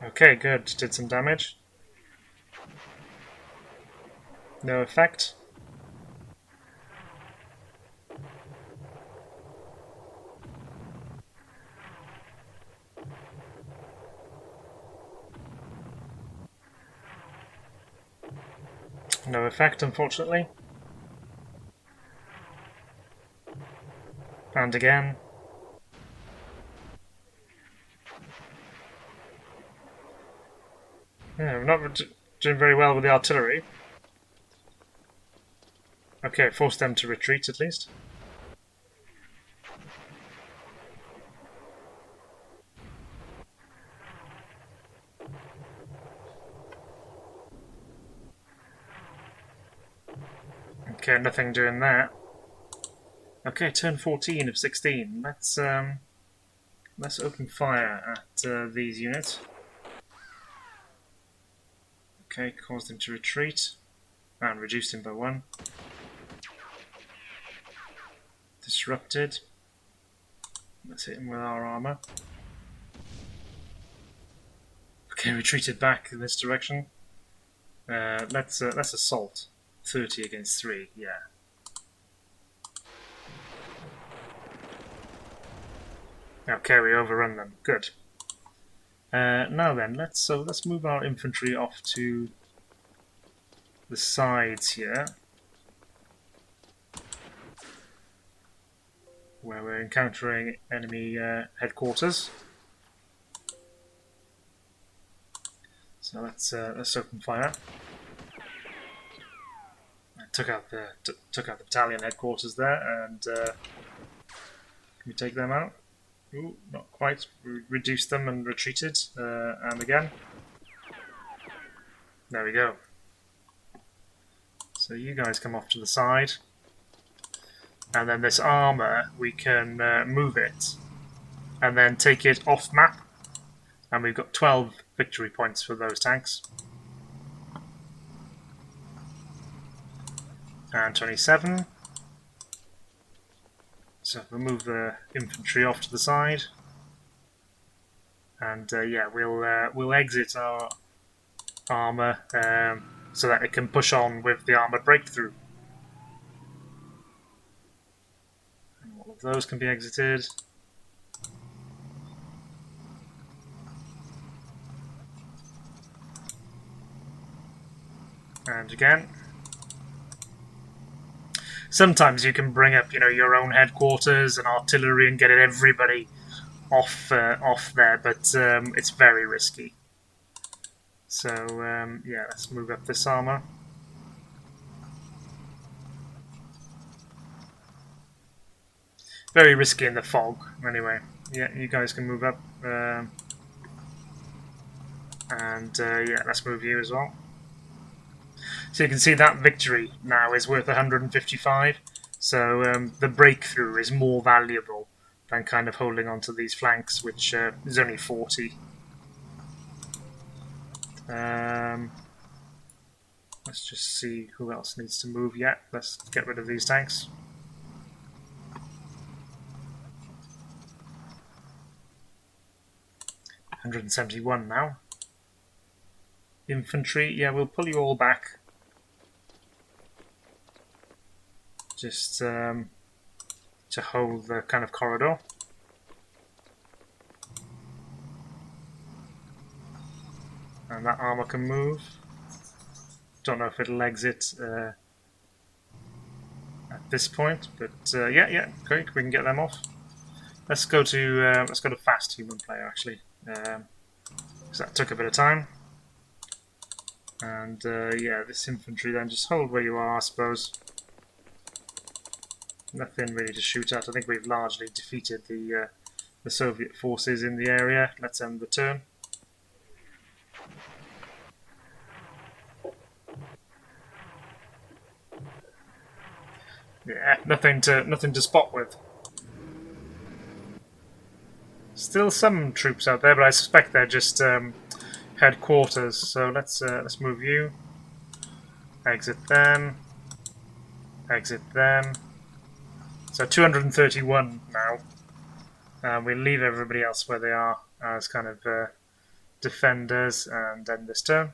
Speaker 1: Okay, good. Did some damage. No effect. No effect, unfortunately. And again. Yeah, we're not doing very well with the artillery. Okay, force them to retreat at least. Okay, nothing doing that. Okay, turn 14 of 16. Let's open fire at these units. Okay, cause them to retreat and reduce him by 1. Disrupted. Let's hit him with our armor. Okay, retreated back in this direction. Let's assault. 30 against 3. Yeah. Okay, we overrun them. Good. Now then, let's move our infantry off to the sides here, where we're encountering enemy headquarters. So let's open fire. I took out the battalion headquarters there, and can we take them out? Ooh, not quite. We reduced them and retreated, and again. There we go. So you guys come off to the side, and then this armor, we can move it, and then take it off map, and we've got 12 victory points for those tanks. And 27. So we'll move the infantry off to the side, and yeah, we'll exit our armor so that it can push on with the armored breakthrough. And all of those can be exited. And again. Sometimes you can bring up, your own headquarters and artillery and get everybody off there, but it's very risky. So yeah, let's move up this armor. Very risky in the fog. Anyway, yeah, you guys can move up, and yeah, let's move you as well. So you can see that victory now is worth 155. So the breakthrough is more valuable than kind of holding on to these flanks, which is only 40. Let's just see who else needs to move yet. Let's get rid of these tanks. $171 now. Infantry, yeah, we'll pull you all back. Just to hold the kind of corridor. And that armor can move. Don't know if it'll exit at this point, but yeah, great. We can get them off. Let's go to fast human player actually, because that took a bit of time. And yeah, this infantry then just hold where you are, I suppose. Nothing really to shoot at. I think we've largely defeated the Soviet forces in the area. Let's end the turn. Yeah, nothing to spot with. Still some troops out there, but I suspect they're just headquarters. So let's move you. Exit them. Exit them. So 231 now. We'll leave everybody else where they are as kind of defenders and end this turn.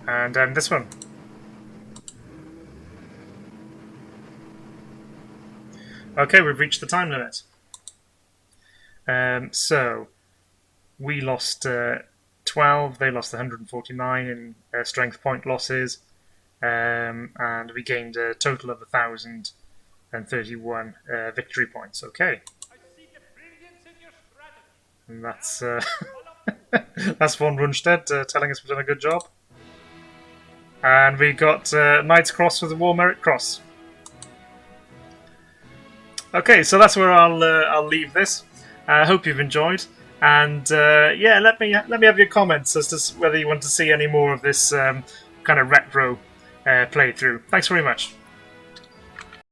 Speaker 1: And end this one. Okay, we've reached the time limit. So we lost 12, they lost 149 in strength point losses, and we gained a total of 1,031 victory points. Okay. And that's That's von Rundstedt telling us we've done a good job. And we got Knight's Cross with the War Merit Cross. Okay, so that's where I'll leave this. I hope you've enjoyed, and yeah, let me have your comments as to whether you want to see any more of this kind of retro playthrough. Thanks very much.